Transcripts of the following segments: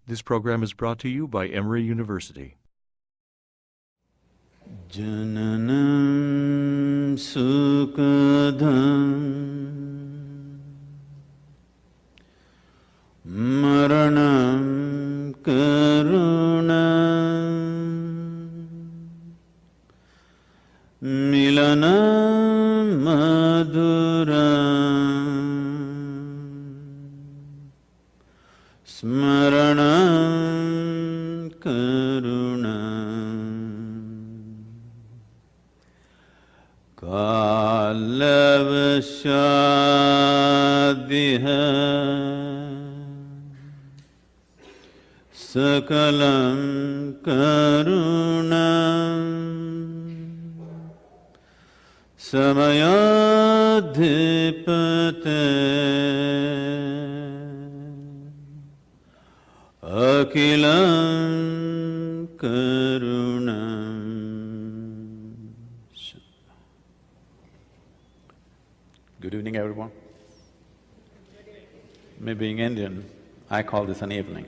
This program is brought to you by Emory University. Jananam sukadham maranam karunam milanam maduram smaranam karunam kalavashadhiha sakalam karunam samayadhipate akilam karunam. Good evening, everyone. Me being Indian, I call this an evening.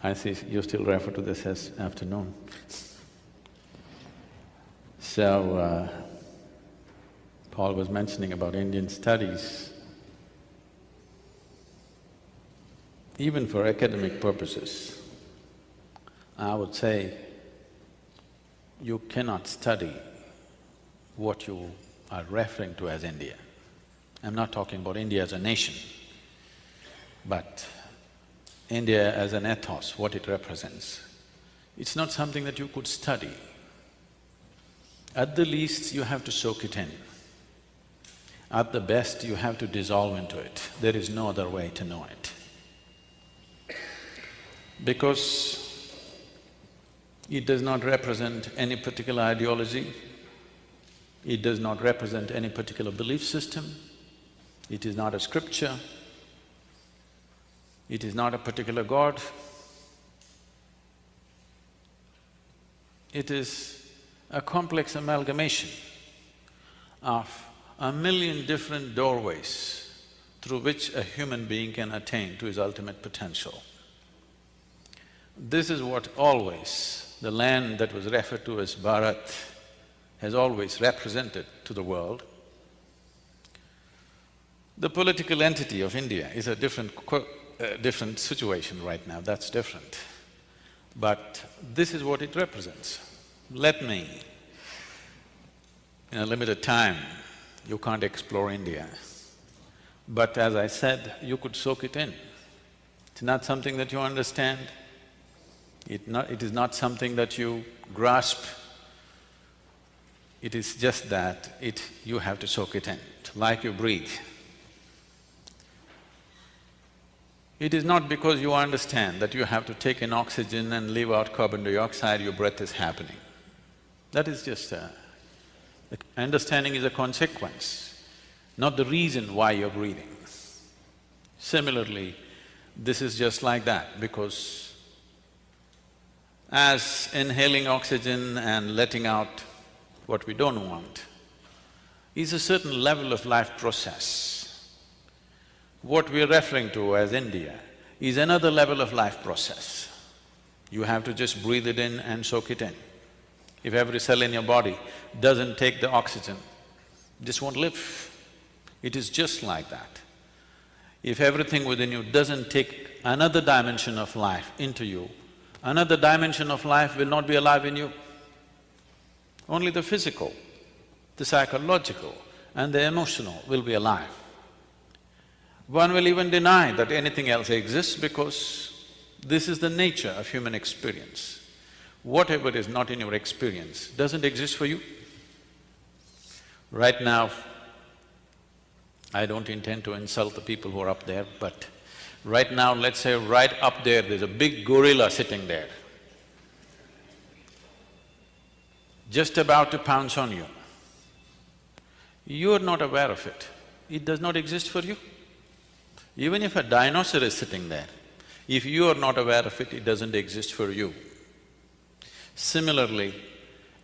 I see you still refer to this as afternoon. So, Paul was mentioning about Indian studies. Even for academic purposes, I would say you cannot study what you are referring to as India. I'm not talking about India as a nation, but India as an ethos, what it represents. It's not something that you could study. At the least, you have to soak it in. At the best, you have to dissolve into it. There is no other way to know it. Because it does not represent any particular ideology, it does not represent any particular belief system, it is not a scripture, it is not a particular god. It is a complex amalgamation of a million different doorways through which a human being can attain to his ultimate potential. This is what always the land that was referred to as Bharat has always represented to the world. The political entity of India is a different situation right now, that's different. But this is what it represents. Let me, in a limited time, you can't explore India. But as I said, you could soak it in. It's not something that you understand, it is not something that you grasp, it is just that you have to soak it in, like you breathe. It is not because you understand that you have to take in oxygen and leave out carbon dioxide, your breath is happening. That is just the understanding is a consequence, not the reason why you're breathing. Similarly, this is just like that, because as inhaling oxygen and letting out what we don't want is a certain level of life process. What we're referring to as India is another level of life process. You have to just breathe it in and soak it in. If every cell in your body doesn't take the oxygen, it just won't live. It is just like that. If everything within you doesn't take another dimension of life into you, another dimension of life will not be alive in you. Only the physical, the psychological and the emotional will be alive. One will even deny that anything else exists because this is the nature of human experience. Whatever is not in your experience doesn't exist for you. Right now, I don't intend to insult the people who are up there, but right now, let's say right up there's a big gorilla sitting there, just about to pounce on you. You're not aware of it, it does not exist for you. Even if a dinosaur is sitting there, if you are not aware of it, it doesn't exist for you. Similarly,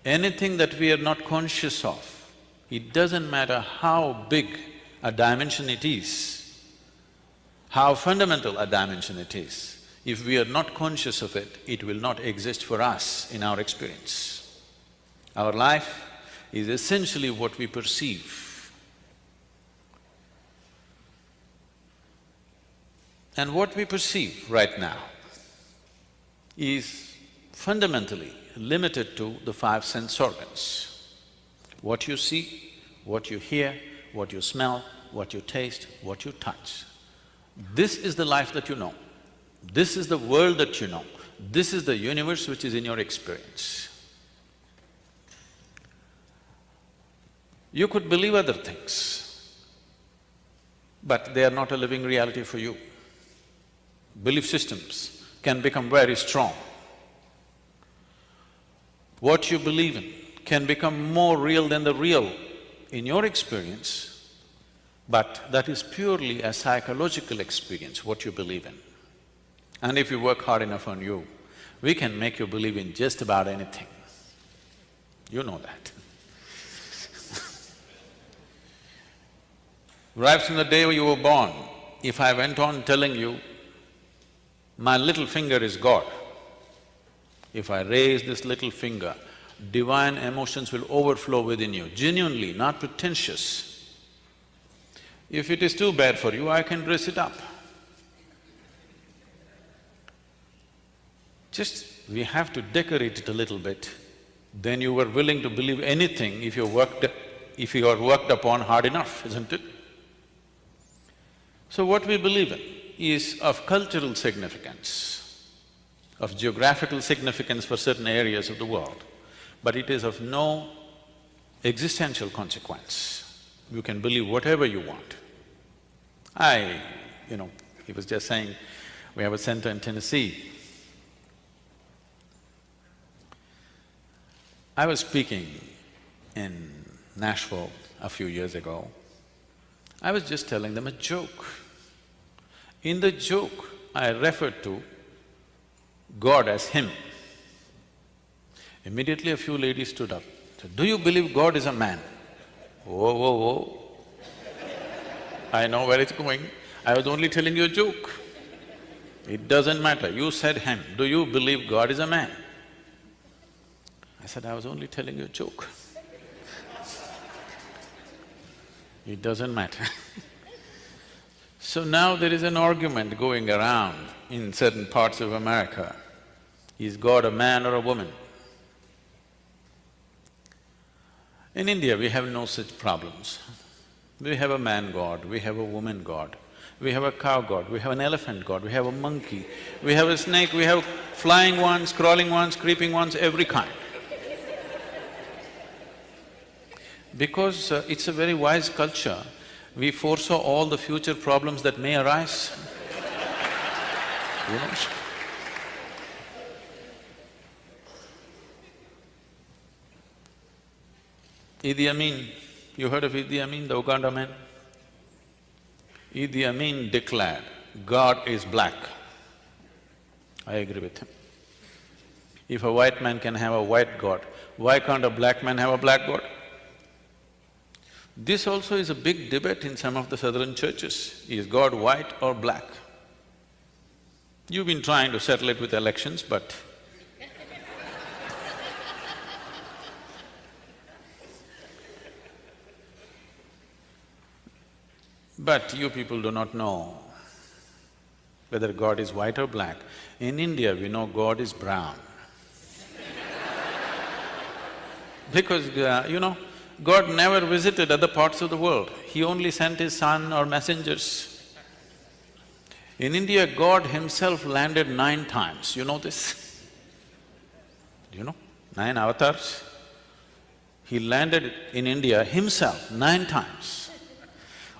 anything that we are not conscious of, it doesn't matter how big a dimension it is, how fundamental a dimension it is, If we are not conscious of it, it will not exist for us in our experience. Our life is essentially what we perceive. And what we perceive right now is fundamentally limited to the five sense organs. What you see, what you hear, what you smell, what you taste, what you touch. This is the life that you know. This is the world that you know. This is the universe which is in your experience. You could believe other things, but they are not a living reality for you. Belief systems can become very strong. What you believe in can become more real than the real in your experience, but that is purely a psychological experience, what you believe in. And if you work hard enough on you, we can make you believe in just about anything. You know that. Right from the day you were born, if I went on telling you, my little finger is God, if I raise this little finger, divine emotions will overflow within you, genuinely, not pretentious. If it is too bad for you, I can dress it up. Just we have to decorate it a little bit, then you were willing to believe anything if you are worked upon hard enough, isn't it? So what we believe in is of cultural significance, of geographical significance for certain areas of the world, but it is of no existential consequence. You can believe whatever you want. He was just saying, we have a center in Tennessee. I was speaking in Nashville a few years ago. I was just telling them a joke. In the joke, I referred to God as Him. Immediately a few ladies stood up, said, "Do you believe God is a man?" Whoa, whoa, whoa. I know where it's going. I was only telling you a joke. It doesn't matter, you said Him. Do you believe God is a man? I said, I was only telling you a joke. It doesn't matter. So now there is an argument going around in certain parts of America. Is God a man or a woman? In India, we have no such problems. We have a man god, we have a woman god, we have a cow god, we have an elephant god, we have a monkey, we have a snake, we have flying ones, crawling ones, creeping ones, every kind. Because it's a very wise culture, we foresaw all the future problems that may arise. You know? Idi Amin, you heard of Idi Amin, the Uganda man? Idi Amin declared, God is black. I agree with him. If a white man can have a white God, why can't a black man have a black God? This also is a big debate in some of the southern churches. Is God white or black? You've been trying to settle it with elections, but you people do not know whether God is white or black. In India, we know God is brown. Because, God never visited other parts of the world, He only sent His son or messengers. In India, God Himself landed 9 times, you know this? You know, 9 avatars. He landed in India Himself 9 times.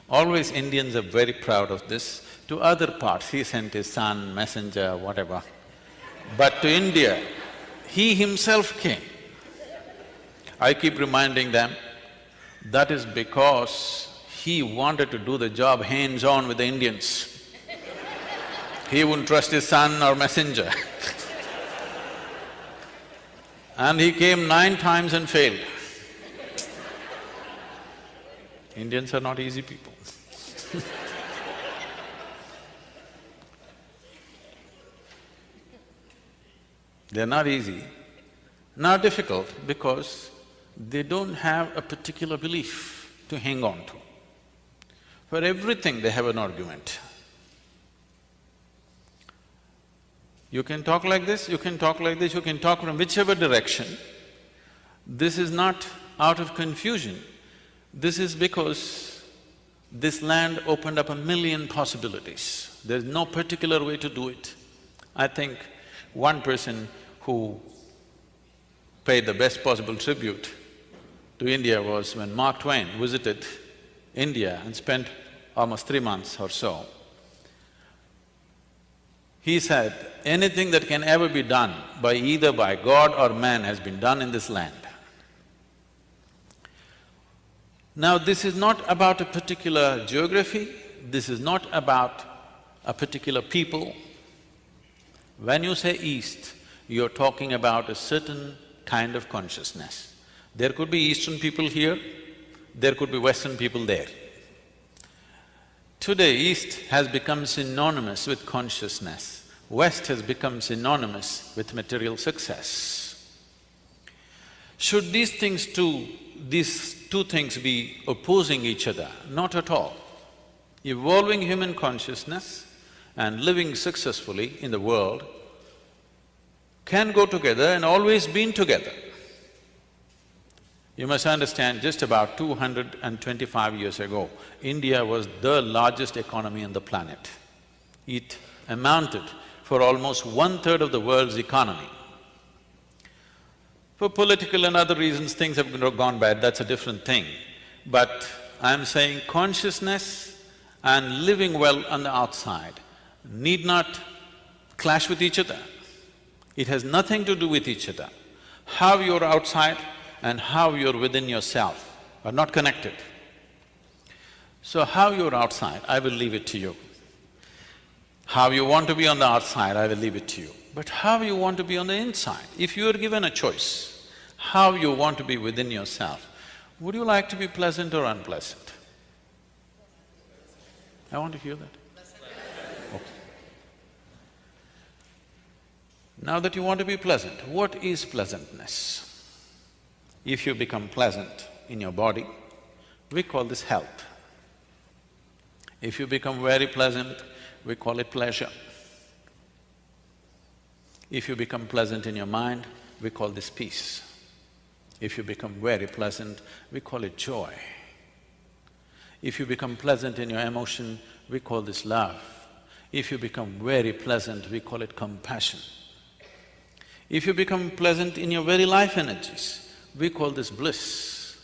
Always Indians are very proud of this. To other parts, He sent His son, messenger, whatever. But to India, He Himself came. I keep reminding them, that is because He wanted to do the job hands-on with the Indians. He wouldn't trust His son or messenger. And He came 9 times and failed. Indians are not easy people. They're not easy, not difficult, because they don't have a particular belief to hang on to. For everything they have an argument. You can talk like this, you can talk like this, you can talk from whichever direction. This is not out of confusion. This is because this land opened up a million possibilities. There's no particular way to do it. I think one person who paid the best possible tribute to India was when Mark Twain visited India and spent almost 3 months or so. He said, anything that can ever be done by either by God or man has been done in this land. Now, this is not about a particular geography, this is not about a particular people. When you say East, you're talking about a certain kind of consciousness. There could be Eastern people here, there could be Western people there. Today, East has become synonymous with consciousness, West has become synonymous with material success. Should these two things be opposing each other? Not at all. Evolving human consciousness and living successfully in the world can go together and always been together. You must understand, just about 225 years ago, India was the largest economy on the planet. It amounted for almost 1/3 of the world's economy. For political and other reasons, things have gone bad, that's a different thing. But I'm saying consciousness and living well on the outside need not clash with each other. It has nothing to do with each other. How you're outside and how you're within yourself are not connected. So how you're outside, I will leave it to you. How you want to be on the outside, I will leave it to you. But how you want to be on the inside, if you are given a choice, how you want to be within yourself, would you like to be pleasant or unpleasant? I want to hear that. Okay. Now that you want to be pleasant, what is pleasantness? If you become pleasant in your body, we call this health. If you become very pleasant, we call it pleasure. If you become pleasant in your mind, we call this peace. If you become very pleasant, we call it joy. If you become pleasant in your emotion, we call this love. If you become very pleasant, we call it compassion. If you become pleasant in your very life energies, we call this bliss.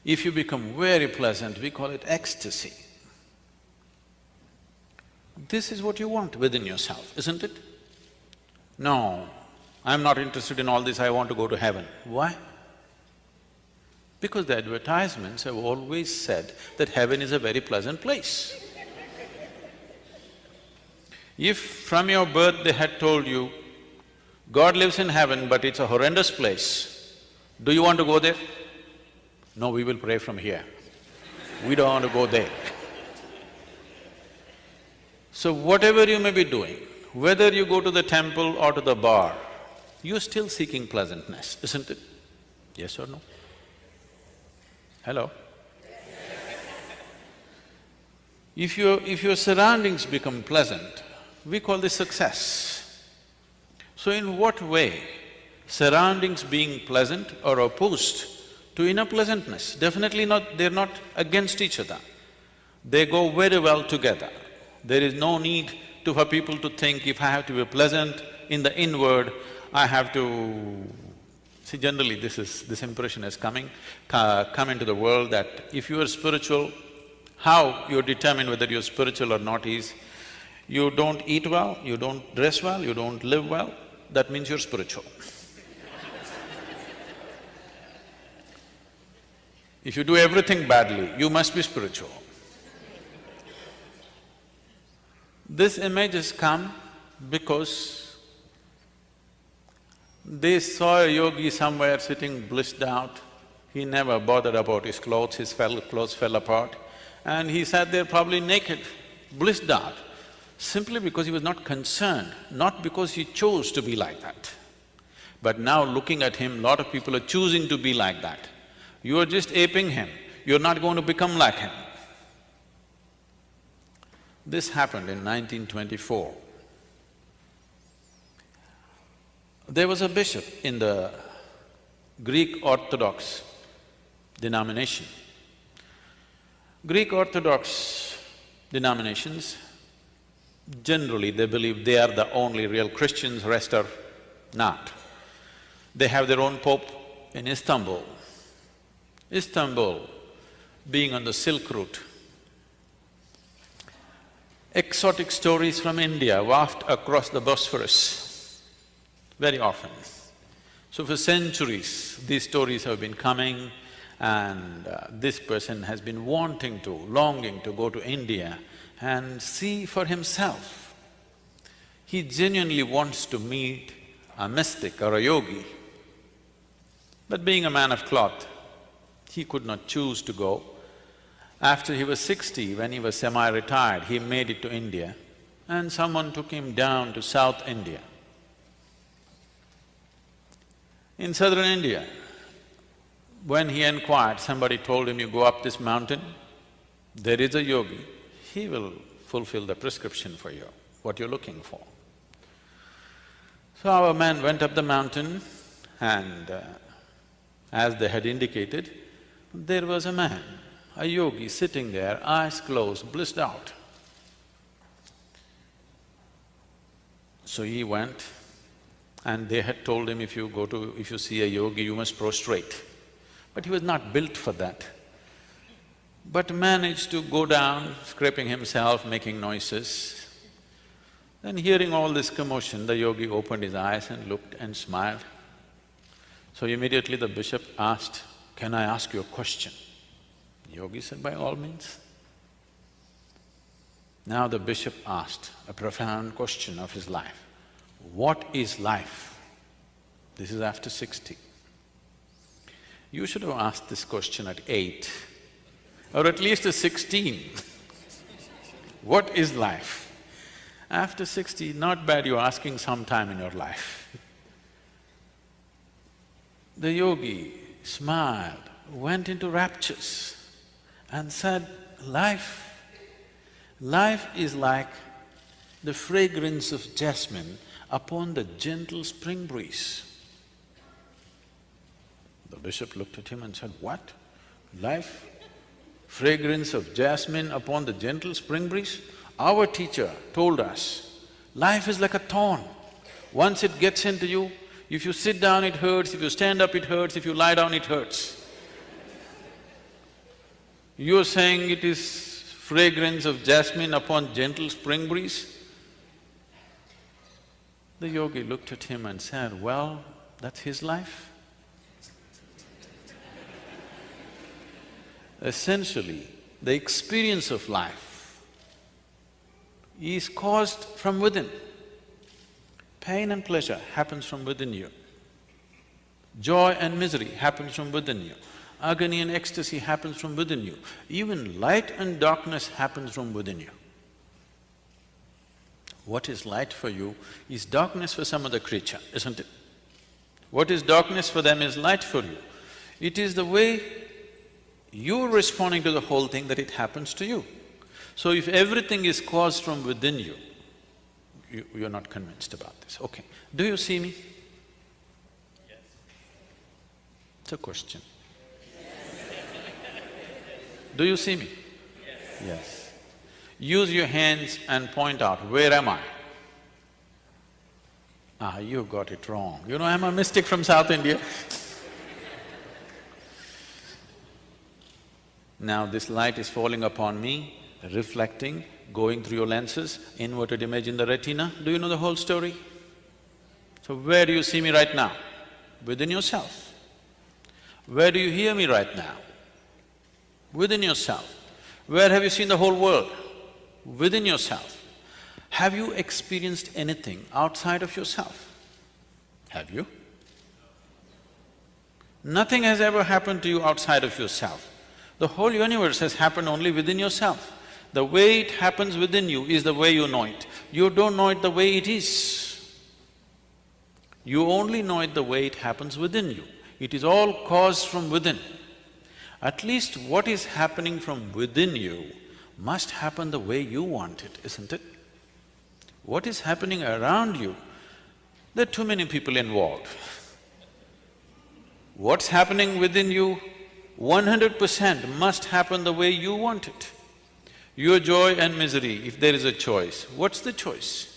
If you become very pleasant, we call it ecstasy. This is what you want within yourself, isn't it? No, I'm not interested in all this, I want to go to heaven. Why? Because the advertisements have always said that heaven is a very pleasant place. If from your birth they had told you, God lives in heaven but it's a horrendous place, do you want to go there? No, we will pray from here. We don't want to go there. So whatever you may be doing, whether you go to the temple or to the bar, you're still seeking pleasantness, isn't it? Yes or no? Hello? If your surroundings become pleasant, we call this success. So in what way surroundings being pleasant are opposed to inner pleasantness? Definitely not, they're not against each other. They go very well together. There is no need for people to think, if I have to be pleasant in the inward, I have to… See, generally this impression has come into the world that if you are spiritual, how you determine whether you're spiritual or not is, you don't eat well, you don't dress well, you don't live well, that means you're spiritual. If you do everything badly, you must be spiritual. This image has come because they saw a yogi somewhere sitting blissed out. He never bothered about his clothes, clothes fell apart, and he sat there probably naked, blissed out, simply because he was not concerned, not because he chose to be like that. But now looking at him, lot of people are choosing to be like that. You are just aping him, you're not going to become like him. This happened in 1924. There was a bishop in the Greek Orthodox denomination. Greek Orthodox denominations, generally they believe they are the only real Christians, rest are not. They have their own pope in Istanbul. Istanbul, being on the Silk Route, exotic stories from India waft across the Bosphorus very often. So for centuries, these stories have been coming, and this person has been longing to go to India and see for himself. He genuinely wants to meet a mystic or a yogi. But being a man of cloth, he could not choose to go. After he was 60, when he was semi-retired, he made it to India, and someone took him down to South India. In southern India, when he inquired, somebody told him, you go up this mountain, there is a yogi, he will fulfill the prescription for you, what you're looking for. So our man went up the mountain, and as they had indicated, there was a man, a yogi sitting there, eyes closed, blissed out. So he went, and they had told him, if you see a yogi, you must prostrate. But he was not built for that. But managed to go down, scraping himself, making noises. Then hearing all this commotion, the yogi opened his eyes and looked and smiled. So immediately the bishop asked, can I ask you a question? The yogi said, by all means. Now the bishop asked a profound question of his life. What is life? This is after 60. You should have asked this question at 8, or at least at 16. What is life? After 60, not bad, you're asking some time in your life. The yogi smiled, went into raptures and said, life is like the fragrance of jasmine upon the gentle spring breeze. The bishop looked at him and said, what? Life? Fragrance of jasmine upon the gentle spring breeze? Our teacher told us, life is like a thorn. Once it gets into you, if you sit down it hurts, if you stand up it hurts, if you lie down it hurts. You're saying it is fragrance of jasmine upon gentle spring breeze? The yogi looked at him and said, well, that's his life. Essentially, the experience of life is caused from within. Pain and pleasure happens from within you. Joy and misery happens from within you. Agony and ecstasy happens from within you. Even light and darkness happens from within you. What is light for you is darkness for some other creature, isn't it? What is darkness for them is light for you. It is the way you're responding to the whole thing that it happens to you. So if everything is caused from within you, you're not convinced about this. Okay, do you see me? Yes. It's a question. Do you see me? Yes. Yes. Use your hands and point out, where am I? Ah, you got it wrong. You know, I'm a mystic from South India. Now this light is falling upon me, reflecting, going through your lenses, inverted image in the retina. Do you know the whole story? So where do you see me right now? Within yourself. Where do you hear me right now? Within yourself. Where have you seen the whole world? Within yourself. Have you experienced anything outside of yourself? Have you? Nothing has ever happened to you outside of yourself. The whole universe has happened only within yourself. The way it happens within you is the way you know it. You don't know it the way it is. You only know it the way it happens within you. It is all caused from within. At least what is happening from within you must happen the way you want it, isn't it? What is happening around you, there are too many people involved. What's happening within you, 100% must happen the way you want it. Your joy and misery, if there is a choice, what's the choice?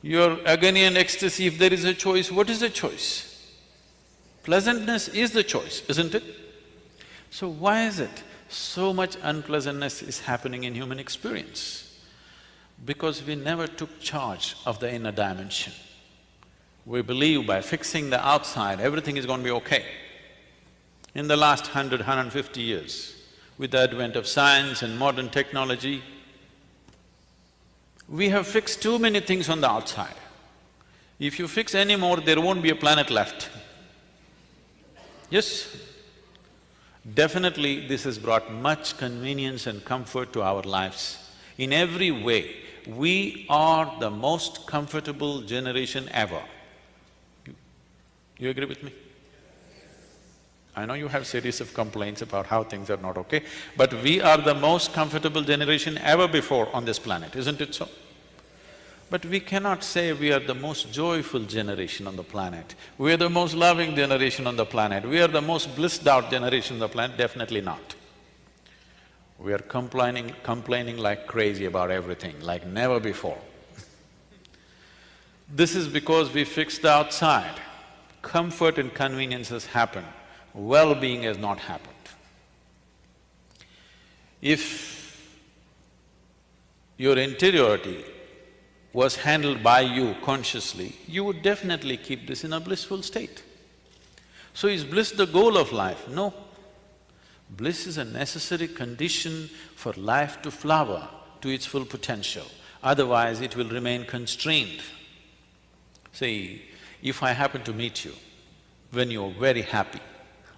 Your agony and ecstasy, if there is a choice, what is the choice? Pleasantness is the choice, isn't it? So why is it so much unpleasantness is happening in human experience? Because we never took charge of the inner dimension. We believe by fixing the outside, everything is going to be okay. In the last 150 years, with the advent of science and modern technology, we have fixed too many things on the outside. If you fix any more, there won't be a planet left. Yes? Definitely this has brought much convenience and comfort to our lives. In every way, we are the most comfortable generation ever. You agree with me? I know you have series of complaints about how things are not okay, but we are the most comfortable generation ever before on this planet, isn't it so? But we cannot say we are the most joyful generation on the planet, we are the most loving generation on the planet, we are the most blissed out generation on the planet, definitely not. We are complaining like crazy about everything, like never before. This is because we fixed the outside. Comfort and convenience has happened, well-being has not happened. If your interiority was handled by you consciously, you would definitely keep this in a blissful state. So is bliss the goal of life? No. Bliss is a necessary condition for life to flower to its full potential, otherwise it will remain constrained. See, if I happen to meet you when you're very happy,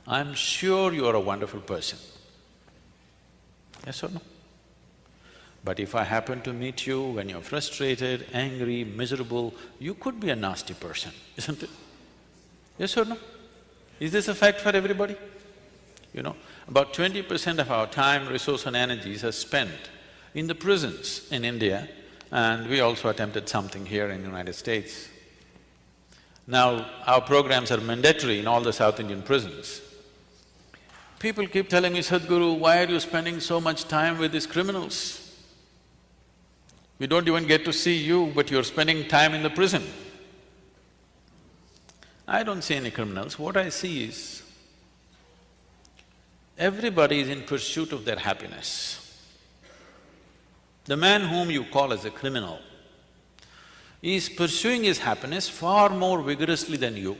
I'm sure you're a wonderful person. Yes or no? But if I happen to meet you when you're frustrated, angry, miserable, you could be a nasty person, isn't it? Yes or no? Is this a fact for everybody? You know, about 20% of our time, resource and energies are spent in the prisons in India, and we also attempted something here in the United States. Now, our programs are mandatory in all the South Indian prisons. People keep telling me, Sadhguru, why are you spending so much time with these criminals? We don't even get to see you, but you're spending time in the prison. I don't see any criminals. What I see is, everybody is in pursuit of their happiness. The man whom you call as a criminal is pursuing his happiness far more vigorously than you.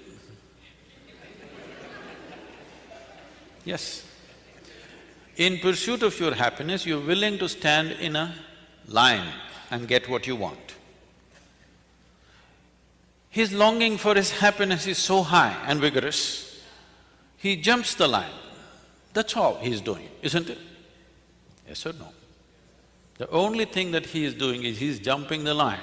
Yes. In pursuit of your happiness, you're willing to stand in a line and get what you want. His longing for his happiness is so high and vigorous, he jumps the line. That's all he's doing, isn't it? Yes or no? The only thing that he is doing is he's jumping the line.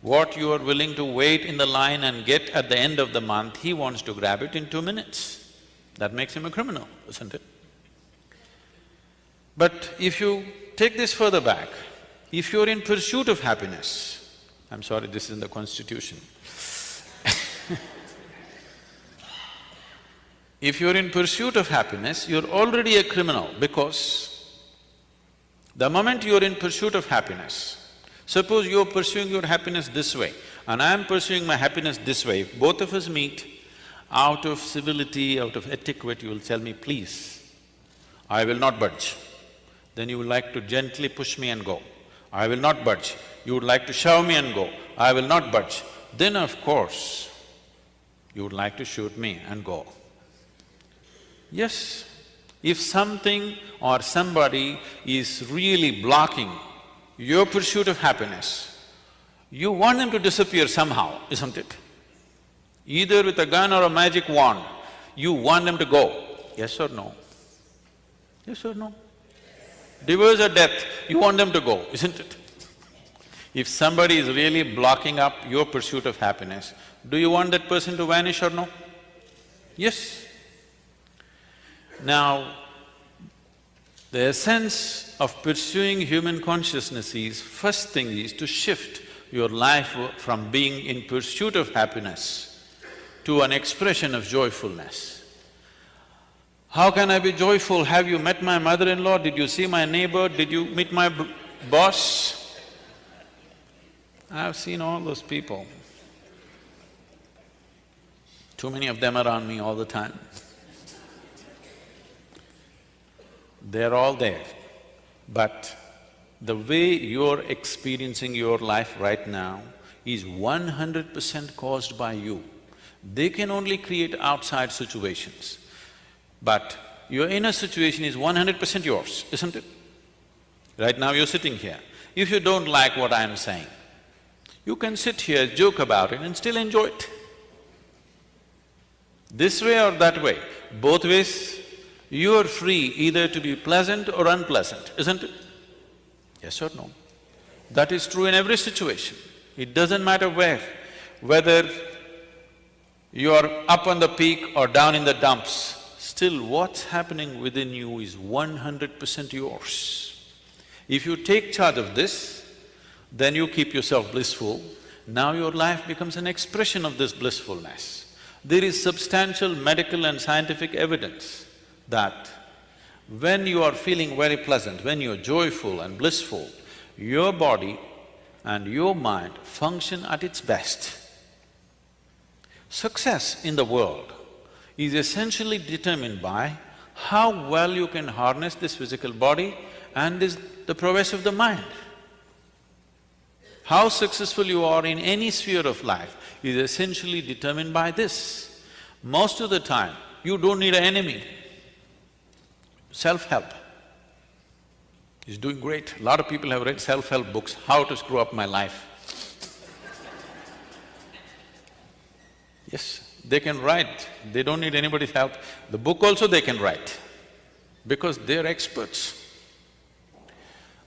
What you are willing to wait in the line and get at the end of the month, he wants to grab it in 2 minutes. That makes him a criminal, isn't it? But if you take this further back, if you're in pursuit of happiness, I'm sorry, this is in the constitution. If you're in pursuit of happiness, you're already a criminal, because the moment you're in pursuit of happiness, suppose you're pursuing your happiness this way and I'm pursuing my happiness this way, if both of us meet, out of civility, out of etiquette, you will tell me, please, I will not budge. Then you would like to gently push me and go. I will not budge. You would like to shove me and go. I will not budge. Then of course, you would like to shoot me and go. Yes, if something or somebody is really blocking your pursuit of happiness, you want them to disappear somehow, isn't it? Either with a gun or a magic wand, you want them to go. Yes or no? Yes or no? Divorce or death, you want them to go, isn't it? If somebody is really blocking up your pursuit of happiness, do you want that person to vanish or no? Yes. Now, the essence of pursuing human consciousness is, first thing is to shift your life from being in pursuit of happiness to an expression of joyfulness. How can I be joyful? Have you met my mother-in-law? Did you see my neighbor? Did you meet my boss? I've seen all those people. Too many of them around me all the time. They're all there, but the way you're experiencing your life right now is 100% caused by you. They can only create outside situations, but your inner situation is 100% yours, isn't it? Right now you're sitting here. If you don't like what I'm saying, you can sit here, joke about it and still enjoy it. This way or that way, both ways, you are free either to be pleasant or unpleasant, isn't it? Yes or no? That is true in every situation. It doesn't matter where, whether you are up on the peak or down in the dumps, still what's happening within you is 100% yours. If you take charge of this, then you keep yourself blissful. Now your life becomes an expression of this blissfulness. There is substantial medical and scientific evidence that when you are feeling very pleasant, when you're joyful and blissful, your body and your mind function at its best. Success in the world is essentially determined by how well you can harness this physical body and the prowess of the mind. How successful you are in any sphere of life is essentially determined by this. Most of the time, you don't need an enemy. Self-help is doing great. A lot of people have read self-help books, how to screw up my life. Yes, they can write, they don't need anybody's help. The book also they can write, because they're experts.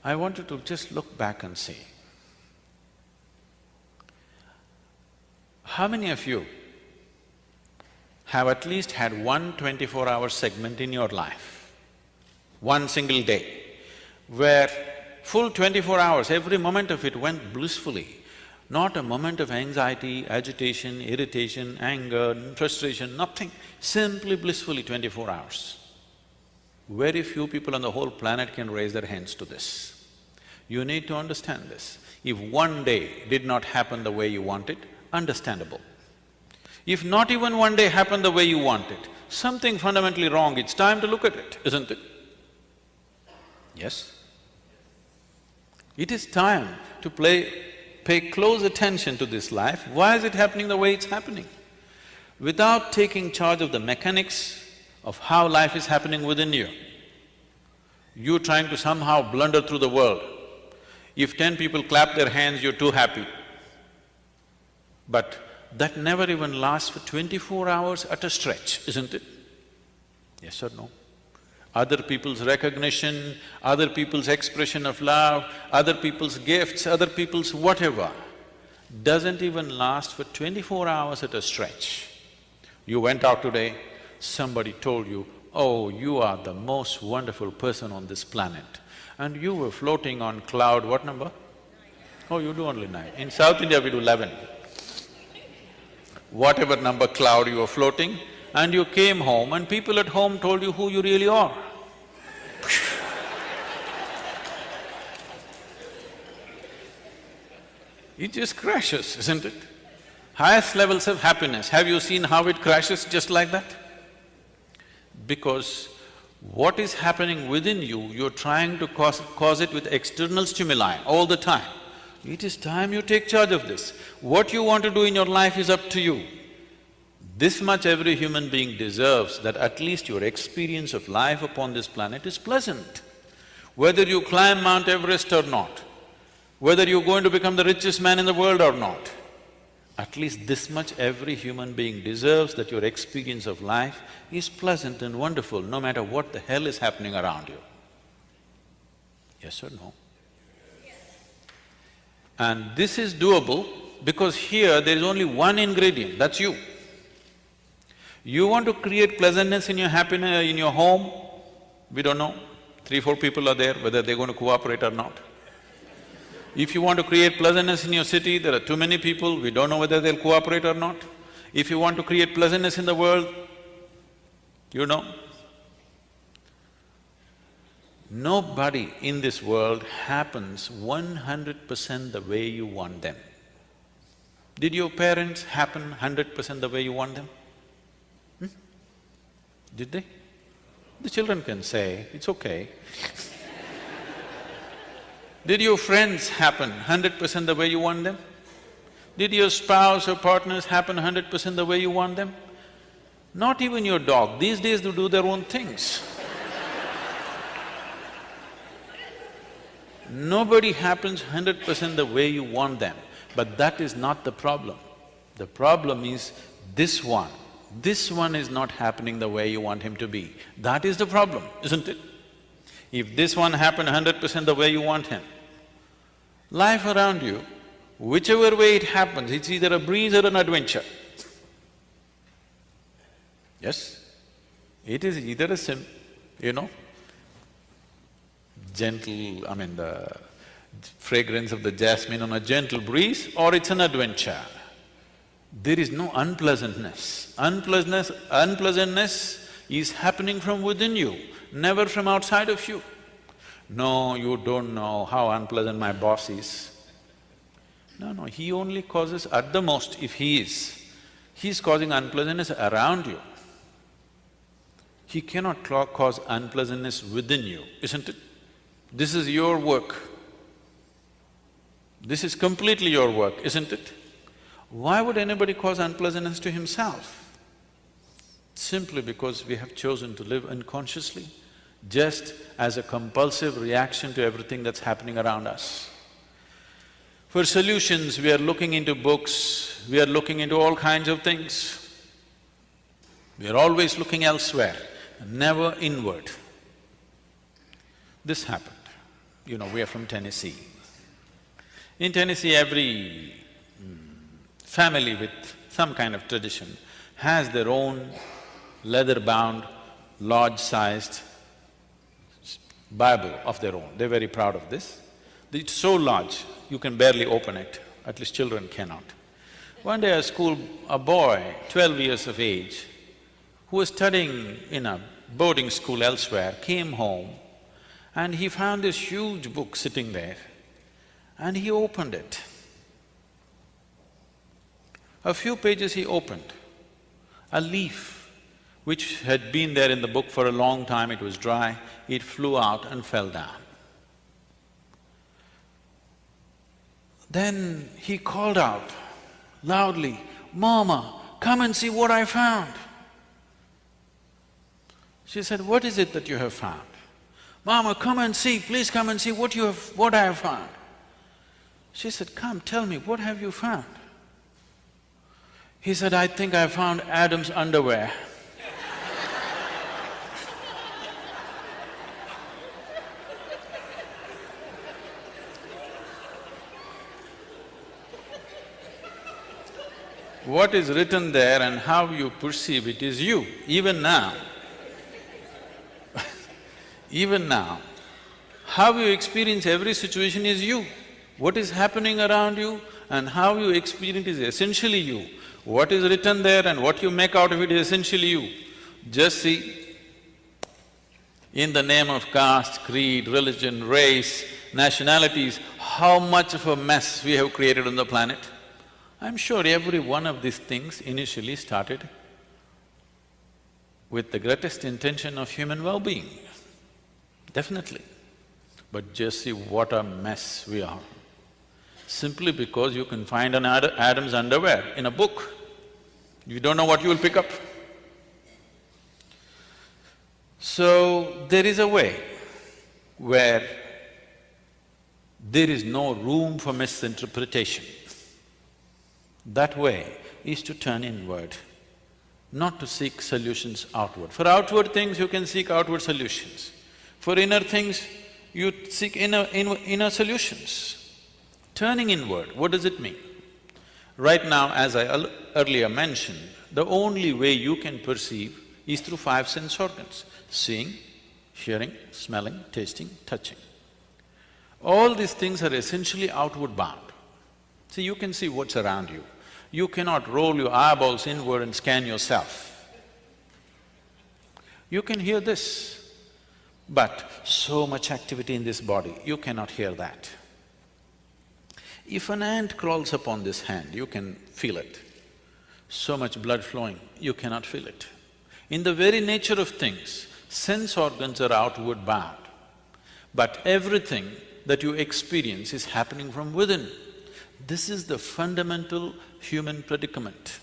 I want you to just look back and see, how many of you have at least had one 24-hour segment in your life? One single day, where full 24 hours, every moment of it went blissfully, not a moment of anxiety, agitation, irritation, anger, frustration, nothing, simply blissfully 24 hours. Very few people on the whole planet can raise their hands to this. You need to understand this. If one day did not happen the way you wanted, understandable. If not even one day happened the way you wanted, something fundamentally wrong, it's time to look at it, isn't it? Yes? It is time to pay close attention to this life. Why is it happening the way it's happening? Without taking charge of the mechanics of how life is happening within you, you're trying to somehow blunder through the world. If 10 people clap their hands, you're too happy. But that never even lasts for 24 hours at a stretch, isn't it? Yes or no? Other people's recognition, other people's expression of love, other people's gifts, other people's whatever, doesn't even last for 24 hours at a stretch. You went out today, somebody told you, oh, you are the most wonderful person on this planet. And you were floating on cloud, what number? 9. Oh, you do only 9. In South India, we do 11. Whatever number cloud you were floating, and you came home and people at home told you who you really are. It just crashes, isn't it? Highest levels of happiness, have you seen how it crashes just like that? Because what is happening within you, you're trying to cause it with external stimuli all the time. It is time you take charge of this. What you want to do in your life is up to you. This much every human being deserves, that at least your experience of life upon this planet is pleasant. Whether you climb Mount Everest or not, whether you're going to become the richest man in the world or not, at least this much every human being deserves, that your experience of life is pleasant and wonderful, no matter what the hell is happening around you. Yes or no? And this is doable because here there is only one ingredient, that's you. You want to create pleasantness in your happiness, in your home, we don't know. 3-4 people are there, whether they're going to cooperate or not. If you want to create pleasantness in your city, there are too many people, we don't know whether they'll cooperate or not. If you want to create pleasantness in the world, you know. Nobody in this world happens 100% the way you want them. Did your parents happen 100% the way you want them? Did they? The children can say, it's okay. Did your friends happen 100% the way you want them? Did your spouse or partners happen 100% the way you want them? Not even your dog. These days they do their own things. Nobody happens 100% the way you want them, but that is not the problem. The problem is this one. This one is not happening the way you want him to be. That is the problem, isn't it? If this one happened 100% the way you want him, life around you, whichever way it happens, it's either a breeze or an adventure. Yes? It is either a gentle, the fragrance of the jasmine on a gentle breeze, or it's an adventure. There is no unpleasantness. Unpleasantness is happening from within you, never from outside of you. No, you don't know how unpleasant my boss is. No, he only causes at the most, if he's causing unpleasantness around you. He cannot cause unpleasantness within you, isn't it? This is your work. This is completely your work, isn't it? Why would anybody cause unpleasantness to himself? Simply because we have chosen to live unconsciously, just as a compulsive reaction to everything that's happening around us. For solutions, we are looking into books, we are looking into all kinds of things. We are always looking elsewhere, never inward. This happened. We are from Tennessee. In Tennessee, every family with some kind of tradition has their own leather-bound, large-sized Bible of their own. They're very proud of this. It's so large, you can barely open it, at least children cannot. One day a boy, 12 years of age, who was studying in a boarding school elsewhere, came home and he found this huge book sitting there and he opened it. A few pages he opened, a leaf which had been there in the book for a long time, it was dry, it flew out and fell down. Then he called out loudly, "Mama, come and see what I found." She said, "What is it that you have found?" "Mama, come and see, please come and see what I have found." She said, "Come, tell me, what have you found?" He said, "I think I found Adam's underwear." What is written there and how you perceive it is you, even now. Even now, how you experience every situation is you. What is happening around you and how you experience is essentially you. What is written there and what you make out of it is essentially you. Just see, in the name of caste, creed, religion, race, nationalities, how much of a mess we have created on the planet. I'm sure every one of these things initially started with the greatest intention of human well-being, definitely. But just see what a mess we are. Simply because you can find an Adam's underwear in a book, you don't know what you will pick up. So, there is a way where there is no room for misinterpretation. That way is to turn inward, not to seek solutions outward. For outward things, you can seek outward solutions. For inner things, you seek inner solutions. Turning inward, what does it mean? Right now, as I earlier mentioned, the only way you can perceive is through five sense organs: seeing, hearing, smelling, tasting, touching. All these things are essentially outward bound. See, you can see what's around you. You cannot roll your eyeballs inward and scan yourself. You can hear this, but so much activity in this body, you cannot hear that. If an ant crawls upon this hand, you can feel it. So much blood flowing, you cannot feel it. In the very nature of things, sense organs are outward bound, but everything that you experience is happening from within. This is the fundamental human predicament.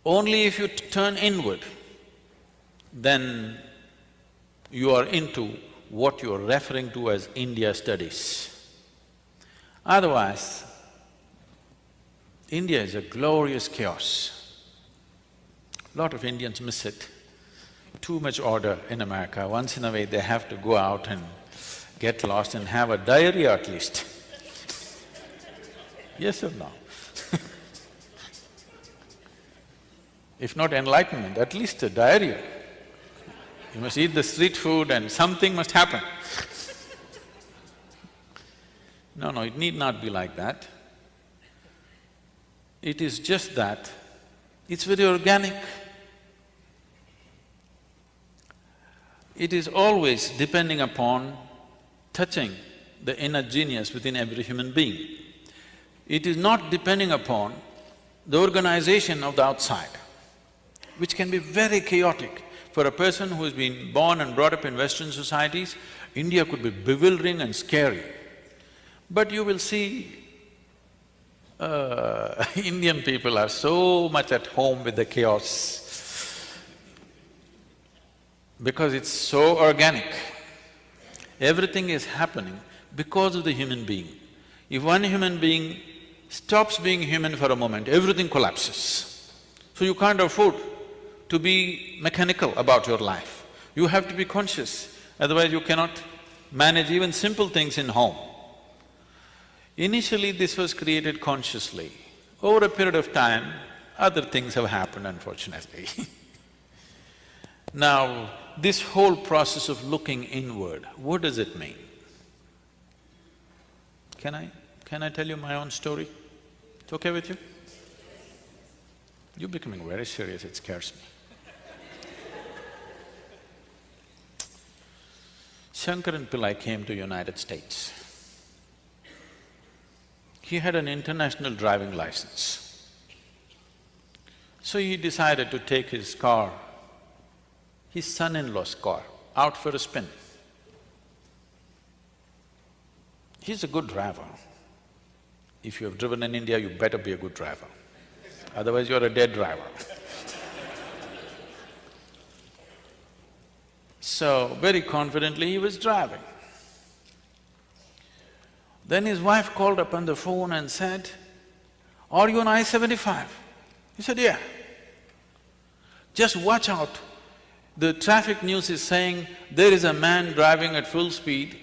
Only if you turn inward, then you are into what you are referring to as India studies. Otherwise, India is a glorious chaos. Lot of Indians miss it. Too much order in America. Once in a way they have to go out and get lost and have a diarrhea at least. Yes or no? If not enlightenment, at least a diarrhea. You must eat the street food and something must happen. No, it need not be like that. It is just that it's very organic. It is always depending upon touching the inner genius within every human being. It is not depending upon the organization of the outside, which can be very chaotic. For a person who has been born and brought up in Western societies, India could be bewildering and scary. But you will see, Indian people are so much at home with the chaos because it's so organic. Everything is happening because of the human being. If one human being stops being human for a moment, everything collapses. So you can't afford to be mechanical about your life. You have to be conscious, otherwise you cannot manage even simple things in home. Initially, this was created consciously. Over a period of time, other things have happened, unfortunately. Now, this whole process of looking inward, what does it mean? Can I tell you my own story? It's okay with you? You're becoming very serious, it scares me. Shankaran Pillai came to United States. He had an international driving license. So he decided to take his car, his son-in-law's car, out for a spin. He's a good driver. If you have driven in India, you better be a good driver, otherwise you're a dead driver. So, very confidently he was driving. Then his wife called up on the phone and said, "Are you on I-75?" He said, "Yeah." "Just watch out, the traffic news is saying there is a man driving at full speed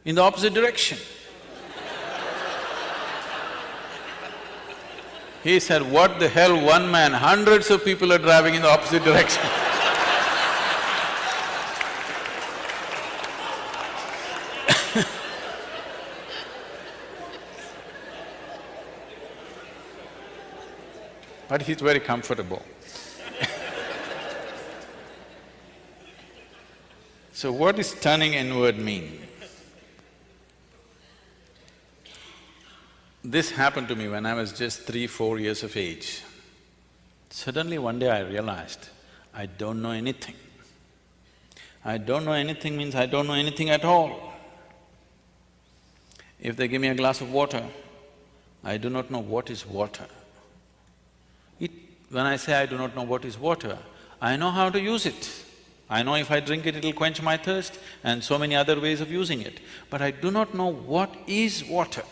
in the opposite direction." He said, "What the hell, one man, hundreds of people are driving in the opposite direction." But he's very comfortable. So what does turning inward mean? This happened to me when I was just 3-4 years of age. Suddenly one day I realized, I don't know anything. I don't know anything means I don't know anything at all. If they give me a glass of water, I do not know what is water. When I say I do not know what is water, I know how to use it. I know if I drink it, it'll quench my thirst and so many other ways of using it. But I do not know what is water.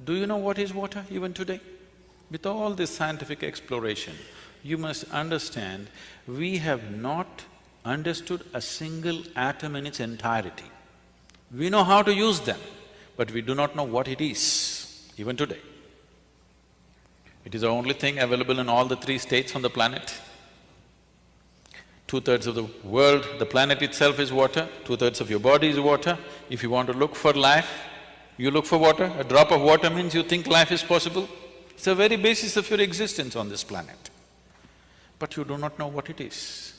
Do you know what is water even today? With all this scientific exploration, you must understand, we have not understood a single atom in its entirety. We know how to use them, but we do not know what it is, even today. It is the only thing available in all the three states on the planet. 2/3 of the world, the planet itself is water, 2/3 of your body is water. If you want to look for life, you look for water. A drop of water means you think life is possible. It's the very basis of your existence on this planet. But you do not know what it is.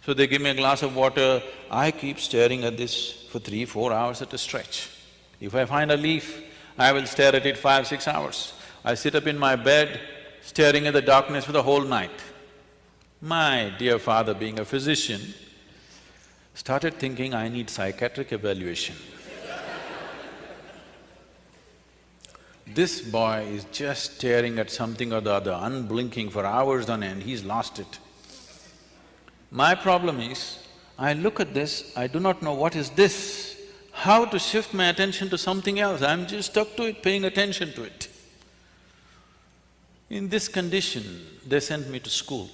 So they give me a glass of water, I keep staring at this for 3-4 hours at a stretch. If I find a leaf, I will stare at it 5-6 hours. I sit up in my bed, staring at the darkness for the whole night. My dear father, being a physician, started thinking I need psychiatric evaluation. This boy is just staring at something or the other, unblinking for hours on end, he's lost it. My problem is, I look at this, I do not know what is this, how to shift my attention to something else, I'm just stuck to it, paying attention to it. In this condition, they sent me to school.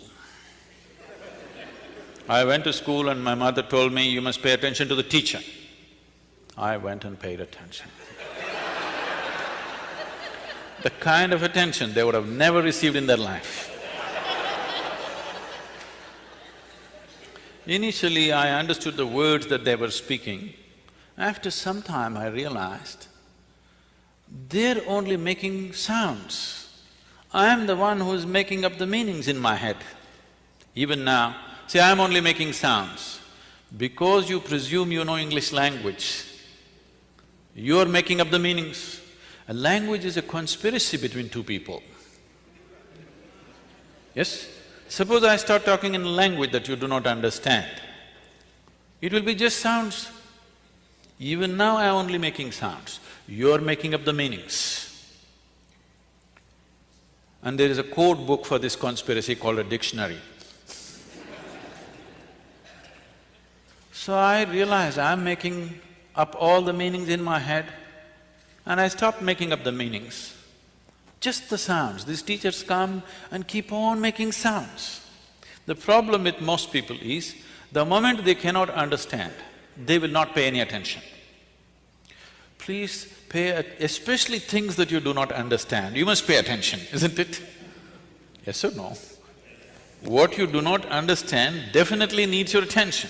I went to school and my mother told me, you must pay attention to the teacher. I went and paid attention. The kind of attention they would have never received in their life. Initially, I understood the words that they were speaking. After some time, I realized they're only making sounds. I am the one who's making up the meanings in my head. Even now, see, I'm only making sounds. Because you presume you know English language, you're making up the meanings. A language is a conspiracy between two people. Yes? Suppose I start talking in a language that you do not understand, it will be just sounds. Even now I'm only making sounds, you're making up the meanings. And there is a code book for this conspiracy called a dictionary. So I realized I'm making up all the meanings in my head and I stopped making up the meanings. Just the sounds. These teachers come and keep on making sounds. The problem with most people is, the moment they cannot understand, they will not pay any attention. Please especially things that you do not understand, you must pay attention, isn't it? Yes or no? What you do not understand definitely needs your attention.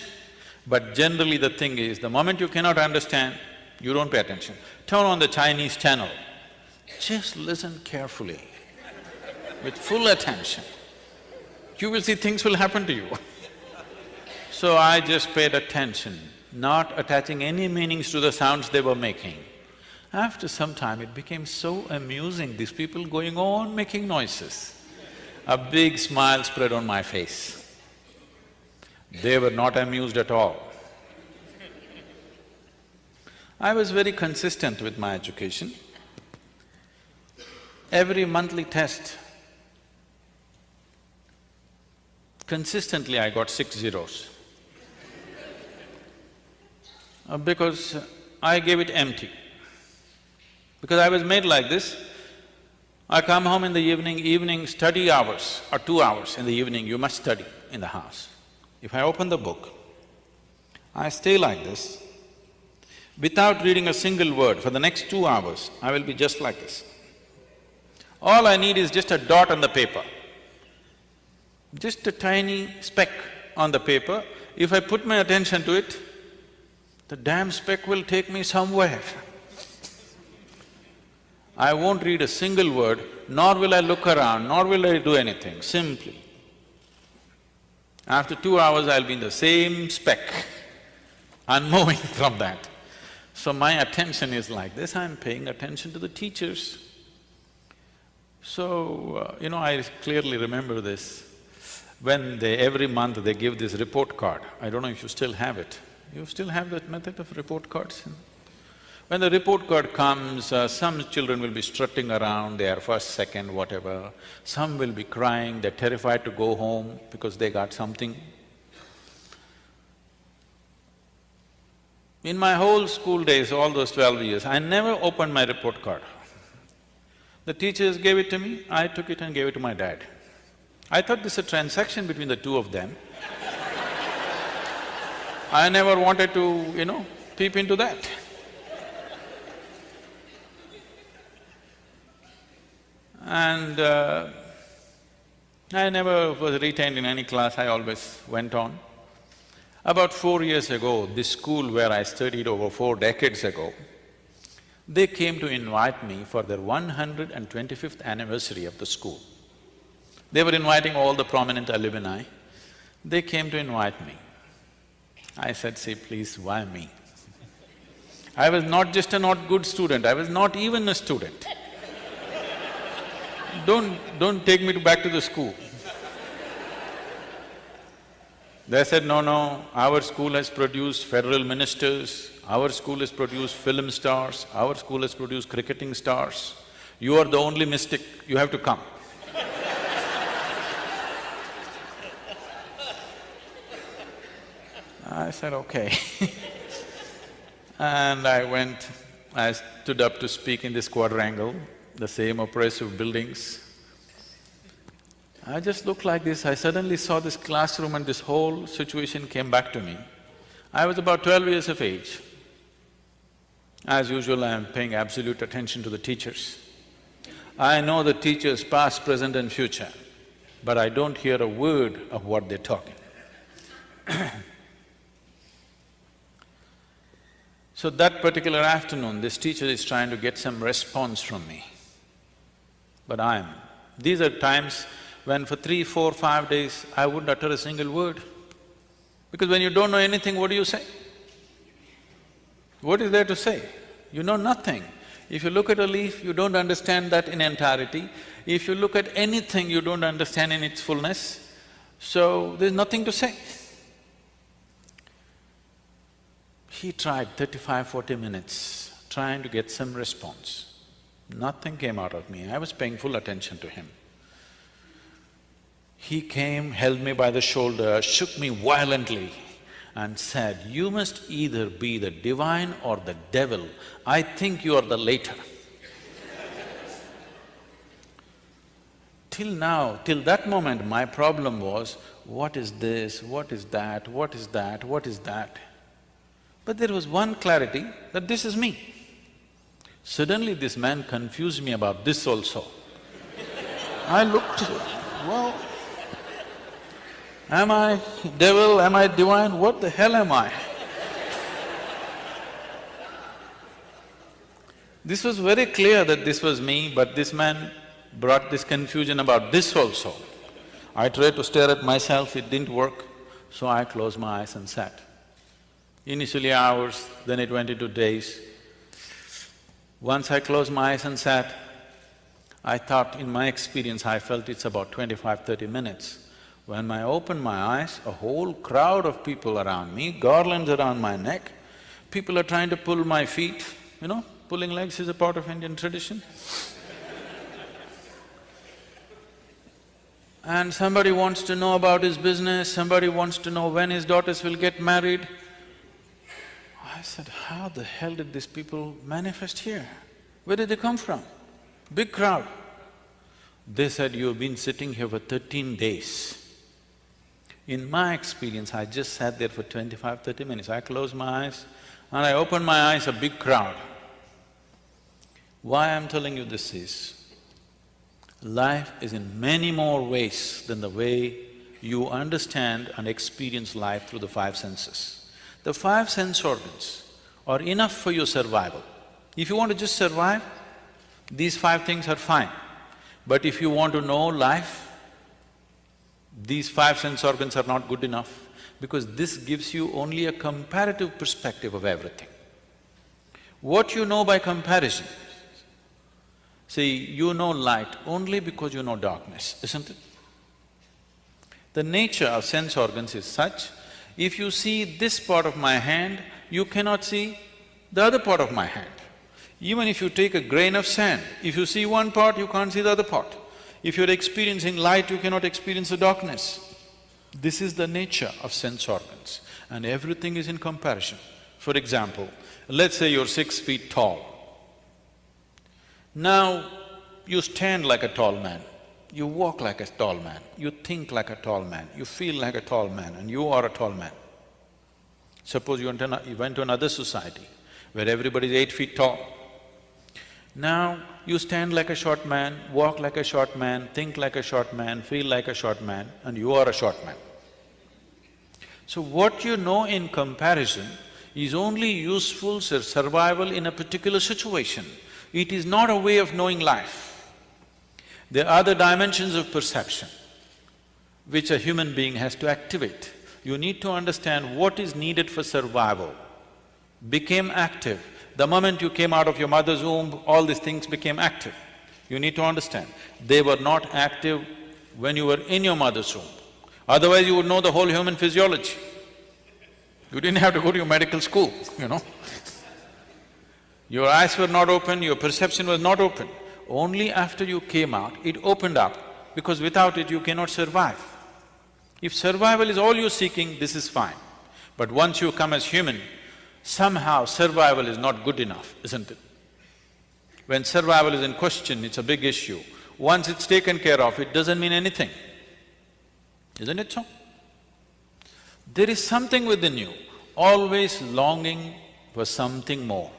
But generally the thing is, the moment you cannot understand, you don't pay attention. Turn on the Chinese channel, just listen carefully, with full attention. You will see things will happen to you. So I just paid attention, not attaching any meanings to the sounds they were making. After some time, it became so amusing, these people going on making noises. A big smile spread on my face. They were not amused at all. I was very consistent with my education. Every monthly test, consistently I got 6 zeros. Because I gave it empty. Because I was made like this, I come home in the evening study hours or 2 hours in the evening, you must study in the house. If I open the book, I stay like this, without reading a single word for the next 2 hours, I will be just like this. All I need is just a dot on the paper, just a tiny speck on the paper. If I put my attention to it, the damn speck will take me somewhere. I won't read a single word, nor will I look around, nor will I do anything, simply. After 2 hours, I'll be in the same speck, unmoving from that. So my attention is like this, I'm paying attention to the teachers. So, I clearly remember this. When every month they give this report card, I don't know if you still have it. You still have that method of report cards? When the report card comes, some children will be strutting around, they are first, second, whatever. Some will be crying, they're terrified to go home because they got something. In my whole school days, all those 12 years, I never opened my report card. The teachers gave it to me, I took it and gave it to my dad. I thought this is a transaction between the two of them. I never wanted to, peep into that. And I never was retained in any class, I always went on. About 4 years ago, this school where I studied over 4 decades ago, they came to invite me for their 125th anniversary of the school. They were inviting all the prominent alumni. They came to invite me. I said, "See, please, why me?" I was not just a not good student, I was not even a student. Don't take me back to the school. They said, "No, our school has produced federal ministers, our school has produced film stars, our school has produced cricketing stars. You are the only mystic, you have to come." I said, "Okay." And I stood up to speak in this quadrangle, the same oppressive buildings. I just looked like this, I suddenly saw this classroom and this whole situation came back to me. I was about 12 years of age. As usual, I am paying absolute attention to the teachers. I know the teachers past, present and future, but I don't hear a word of what they're talking. So that particular afternoon, this teacher is trying to get some response from me. But these are times when for 3, 4, 5 days, I wouldn't utter a single word. Because when you don't know anything, what do you say? What is there to say? You know nothing. If you look at a leaf, you don't understand that in entirety. If you look at anything, you don't understand in its fullness. So, there's nothing to say. He tried 35, 40 minutes trying to get some response. Nothing came out of me, I was paying full attention to him. He came, held me by the shoulder, shook me violently and said, "You must either be the divine or the devil. I think you are the latter." Till now, till that moment, my problem was, what is this, what is that, what is that, what is that? But there was one clarity that this is me. Suddenly this man confused me about this also. I looked, well, am I devil, am I divine, what the hell am I? This was very clear that this was me, but this man brought this confusion about this also. I tried to stare at myself, it didn't work, so I closed my eyes and sat. Initially hours, then it went into days. Once I closed my eyes and sat, I thought, in my experience, I felt it's about 25, 30 minutes. When I opened my eyes, a whole crowd of people around me, garlands around my neck, people are trying to pull my feet, you know, pulling legs is a part of Indian tradition. And somebody wants to know about his business, somebody wants to know when his daughters will get married. I said, how the hell did these people manifest here? Where did they come from? Big crowd. They said, "You've been sitting here for 13 days. In my experience, I just sat there for 25, 30 minutes. I closed my eyes and I opened my eyes, a big crowd. Why I'm telling you this is, life is in many more ways than the way you understand and experience life through the 5 senses. The 5 sense organs are enough for your survival. If you want to just survive, these 5 things are fine. But if you want to know life, these 5 sense organs are not good enough, because this gives you only a comparative perspective of everything. What you know by comparison, see, you know light only because you know darkness, isn't it? The nature of sense organs is such, if you see this part of my hand, you cannot see the other part of my hand. Even if you take a grain of sand, if you see one part, you can't see the other part. If you're experiencing light, you cannot experience the darkness. This is the nature of sense organs, and everything is in comparison. For example, let's say you're 6 feet tall. Now, you stand like a tall man, you walk like a tall man, you think like a tall man, you feel like a tall man, and you are a tall man. Suppose you went to another society where everybody is 8 feet tall. Now, you stand like a short man, walk like a short man, think like a short man, feel like a short man, and you are a short man. So what you know in comparison is only useful for survival in a particular situation. It is not a way of knowing life. There are the dimensions of perception which a human being has to activate. You need to understand what is needed for survival. Became active. The moment you came out of your mother's womb, all these things became active. You need to understand, they were not active when you were in your mother's womb. Otherwise you would know the whole human physiology. You didn't have to go to your medical school, you know. Your eyes were not open, your perception was not open. Only after you came out, it opened up, because without it you cannot survive. If survival is all you're seeking, this is fine. But once you come as human, somehow survival is not good enough, isn't it? When survival is in question, it's a big issue. Once it's taken care of, it doesn't mean anything. Isn't it so? There is something within you, always longing for something more.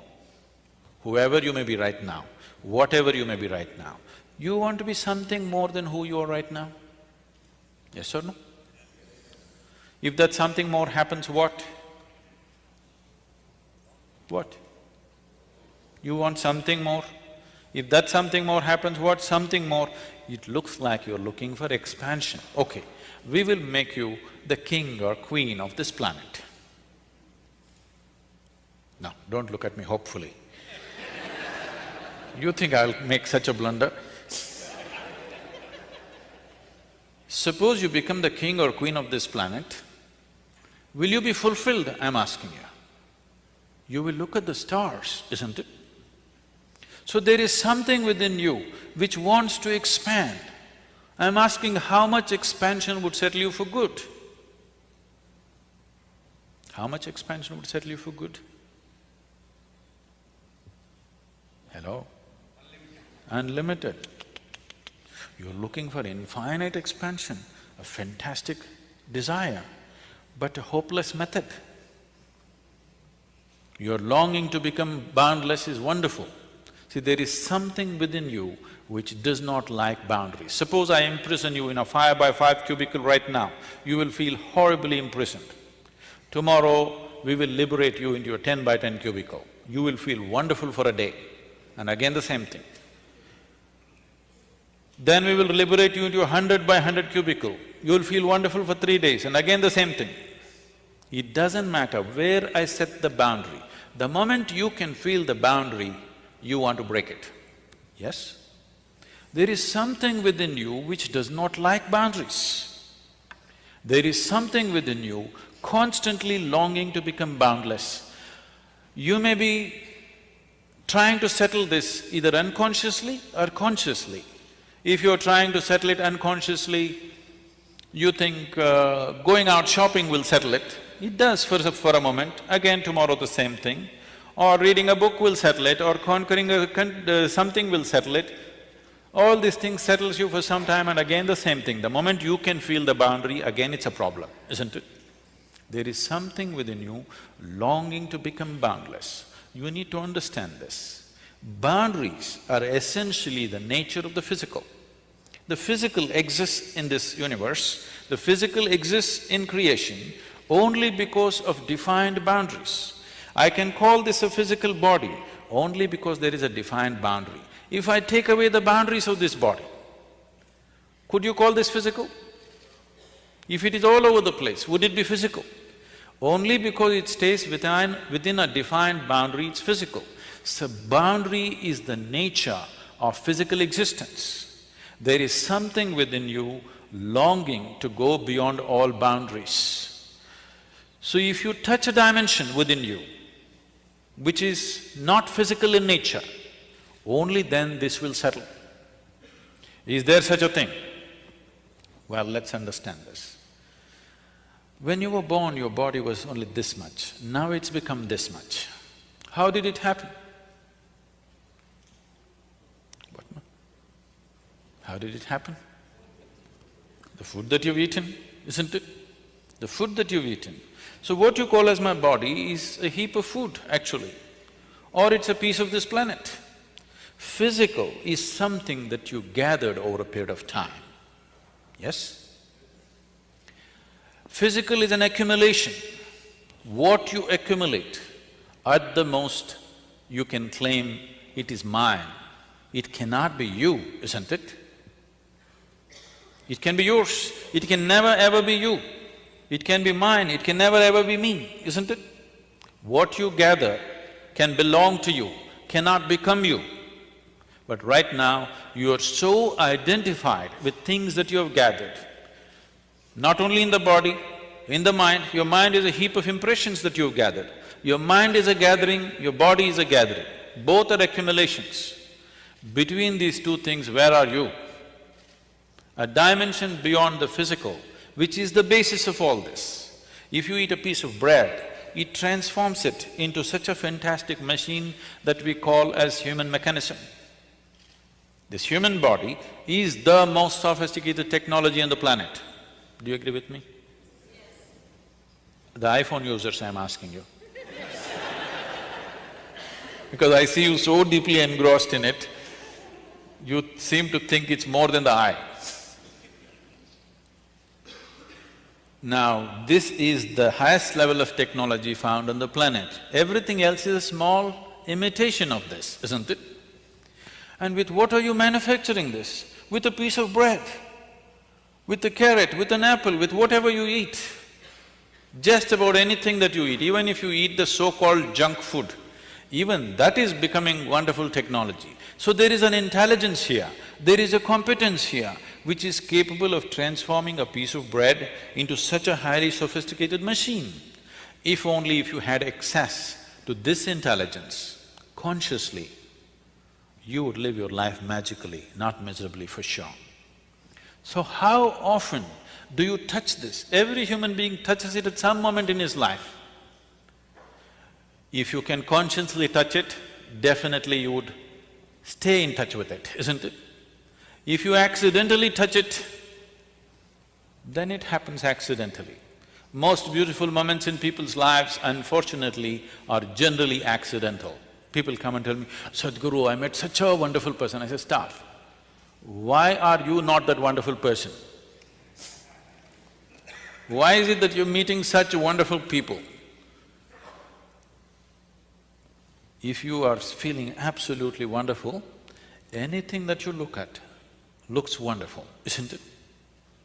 Whoever you may be right now, whatever you may be right now, you want to be something more than who you are right now? Yes or no? If that something more happens, what? What? You want something more? If that something more happens, what? Something more? It looks like you're looking for expansion. Okay, we will make you the king or queen of this planet. Now, don't look at me hopefully. You think I'll make such a blunder? Suppose you become the king or queen of this planet, will you be fulfilled, I'm asking you? You will look at the stars, isn't it? So there is something within you which wants to expand. I'm asking how much expansion would settle you for good? How much expansion would settle you for good? Hello? Unlimited. You're looking for infinite expansion, a fantastic desire, but a hopeless method. Your longing to become boundless is wonderful. See, there is something within you which does not like boundaries. Suppose I imprison you in a 5x5 cubicle right now, you will feel horribly imprisoned. Tomorrow, we will liberate you into a 10x10 cubicle. You will feel wonderful for a day, and again the same thing. Then we will liberate you into a 100x100 cubicle. You will feel wonderful for 3 days, and again the same thing. It doesn't matter where I set the boundary. The moment you can feel the boundary, you want to break it. Yes? There is something within you which does not like boundaries. There is something within you constantly longing to become boundless. You may be trying to settle this either unconsciously or consciously. If you're trying to settle it unconsciously, you think going out shopping will settle it. It does for a moment, again tomorrow the same thing. Or reading a book will settle it, or conquering something will settle it. All these things settles you for some time, and again the same thing. The moment you can feel the boundary, again it's a problem, isn't it? There is something within you longing to become boundless. You need to understand this. Boundaries are essentially the nature of the physical. The physical exists in this universe, the physical exists in creation only because of defined boundaries. I can call this a physical body only because there is a defined boundary. If I take away the boundaries of this body, could you call this physical? If it is all over the place, would it be physical? Only because it stays within a defined boundary, it's physical. So boundary is the nature of physical existence. There is something within you longing to go beyond all boundaries. So if you touch a dimension within you, which is not physical in nature, only then this will settle. Is there such a thing? Well, let's understand this. When you were born, your body was only this much, now it's become this much. How did it happen? What? How did it happen? The food that you've eaten, isn't it? The food that you've eaten. So what you call as my body is a heap of food, actually, or it's a piece of this planet. Physical is something that you gathered over a period of time, yes? Physical is an accumulation. What you accumulate, at the most, you can claim it is mine. It cannot be you, isn't it? It can be yours, it can never ever be you. It can be mine, it can never ever be me, isn't it? What you gather can belong to you, cannot become you. But right now, you are so identified with things that you have gathered, not only in the body, in the mind. Your mind is a heap of impressions that you've gathered. Your mind is a gathering, your body is a gathering. Both are accumulations. Between these two things, where are you? A dimension beyond the physical, which is the basis of all this. If you eat a piece of bread, it transforms it into such a fantastic machine that we call as human mechanism. This human body is the most sophisticated technology on the planet. Do you agree with me? Yes. The iPhone users, I'm asking you. Because I see you so deeply engrossed in it, you seem to think it's more than the eye. Now, this is the highest level of technology found on the planet. Everything else is a small imitation of this, isn't it? And with what are you manufacturing this? With a piece of bread, with a carrot, with an apple, with whatever you eat. Just about anything that you eat, even if you eat the so-called junk food, even that is becoming wonderful technology. So there is an intelligence here, there is a competence here, which is capable of transforming a piece of bread into such a highly sophisticated machine. If only if you had access to this intelligence consciously, you would live your life magically, not miserably for sure. So how often do you touch this? Every human being touches it at some moment in his life. If you can consciously touch it, definitely you would stay in touch with it, isn't it? If you accidentally touch it, then it happens accidentally. Most beautiful moments in people's lives, unfortunately, are generally accidental. People come and tell me, Sadhguru, I met such a wonderful person. I say, stop. Why are you not that wonderful person? Why is it that you're meeting such wonderful people? If you are feeling absolutely wonderful, anything that you look at looks wonderful, isn't it?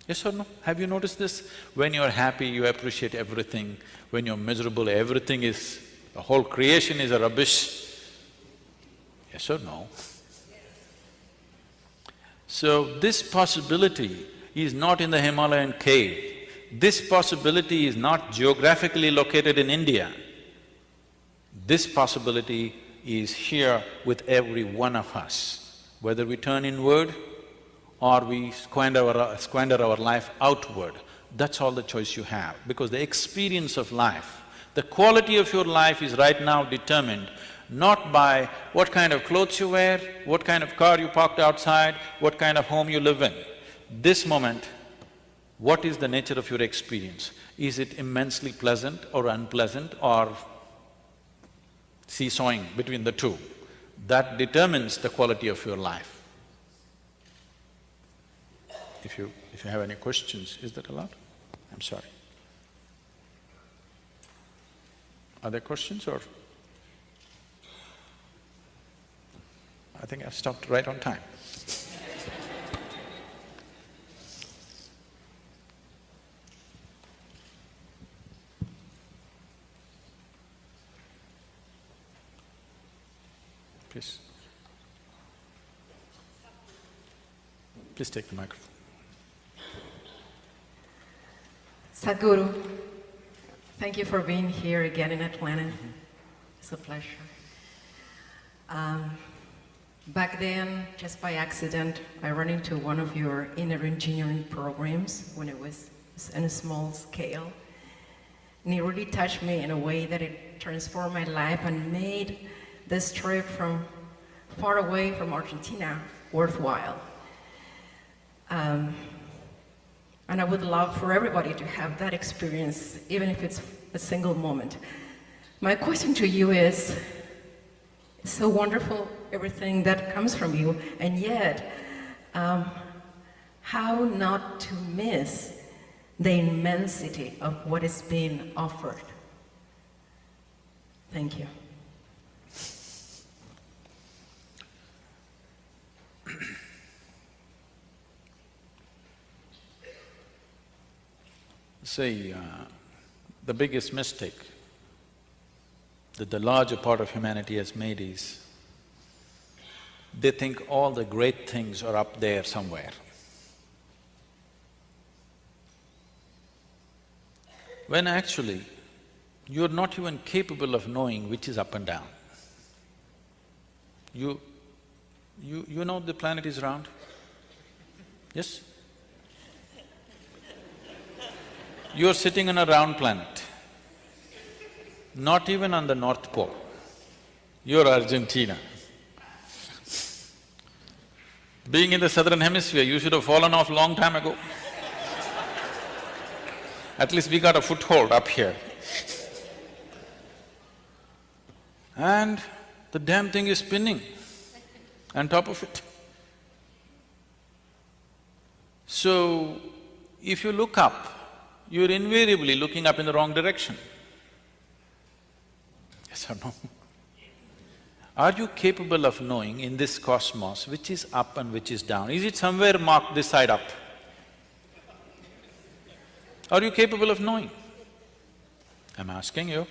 Yes or no? Have you noticed this? When you're happy, you appreciate everything. When you're miserable, everything is… the whole creation is a rubbish. Yes or no? So this possibility is not in the Himalayan cave. This possibility is not geographically located in India. This possibility is here with every one of us. Whether we turn inward or we squander our life outward, that's all the choice you have. Because the experience of life, the quality of your life is right now determined not by what kind of clothes you wear, what kind of car you parked outside, what kind of home you live in. This moment, what is the nature of your experience? Is it immensely pleasant or unpleasant or seesawing between the two? That determines the quality of your life. If you have any questions, is that allowed? I'm sorry. Are there questions or… I think I've stopped right on time. Please. Please take the microphone. Sadhguru, thank you for being here again in Atlanta. It's a pleasure. Back then, just by accident, I ran into one of your inner engineering programs when it was in a small scale. And it really touched me in a way that it transformed my life and made this trip from far away from Argentina worthwhile. And I would love for everybody to have that experience, even if it's a single moment. My question to you is, it's so wonderful everything that comes from you, and yet, how not to miss the immensity of what is being offered. Thank you. See, the biggest mistake that the larger part of humanity has made is, they think all the great things are up there somewhere. When actually, you're not even capable of knowing which is up and down. You know the planet is round? Yes? You're sitting on a round planet, not even on the North Pole. You're Argentina. Being in the southern hemisphere, you should have fallen off long time ago. At least we got a foothold up here. And the damn thing is spinning on top of it. So, if you look up, you're invariably looking up in the wrong direction. Yes or no? Are you capable of knowing in this cosmos which is up and which is down? Is it somewhere marked this side up? Are you capable of knowing? I'm asking you.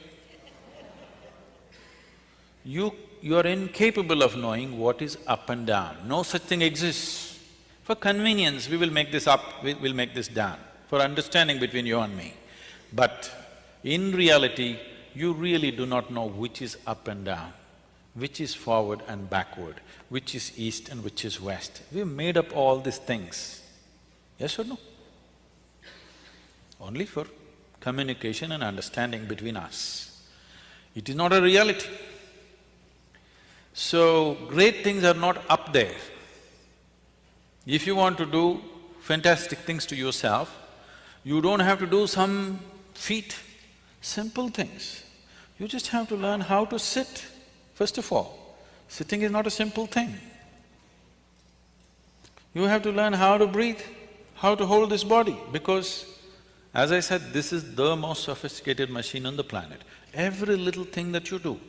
You're incapable of knowing what is up and down. No such thing exists. For convenience, we will make this up, we'll make this down, for understanding between you and me. But in reality, you really do not know which is up and down, which is forward and backward, which is east and which is west. We've made up all these things. Yes or no? Only for communication and understanding between us. It is not a reality. So, great things are not up there. If you want to do fantastic things to yourself, you don't have to do some feat, simple things. You just have to learn how to sit, first of all. Sitting is not a simple thing. You have to learn how to breathe, how to hold this body, because as I said, this is the most sophisticated machine on the planet. Every little thing that you do,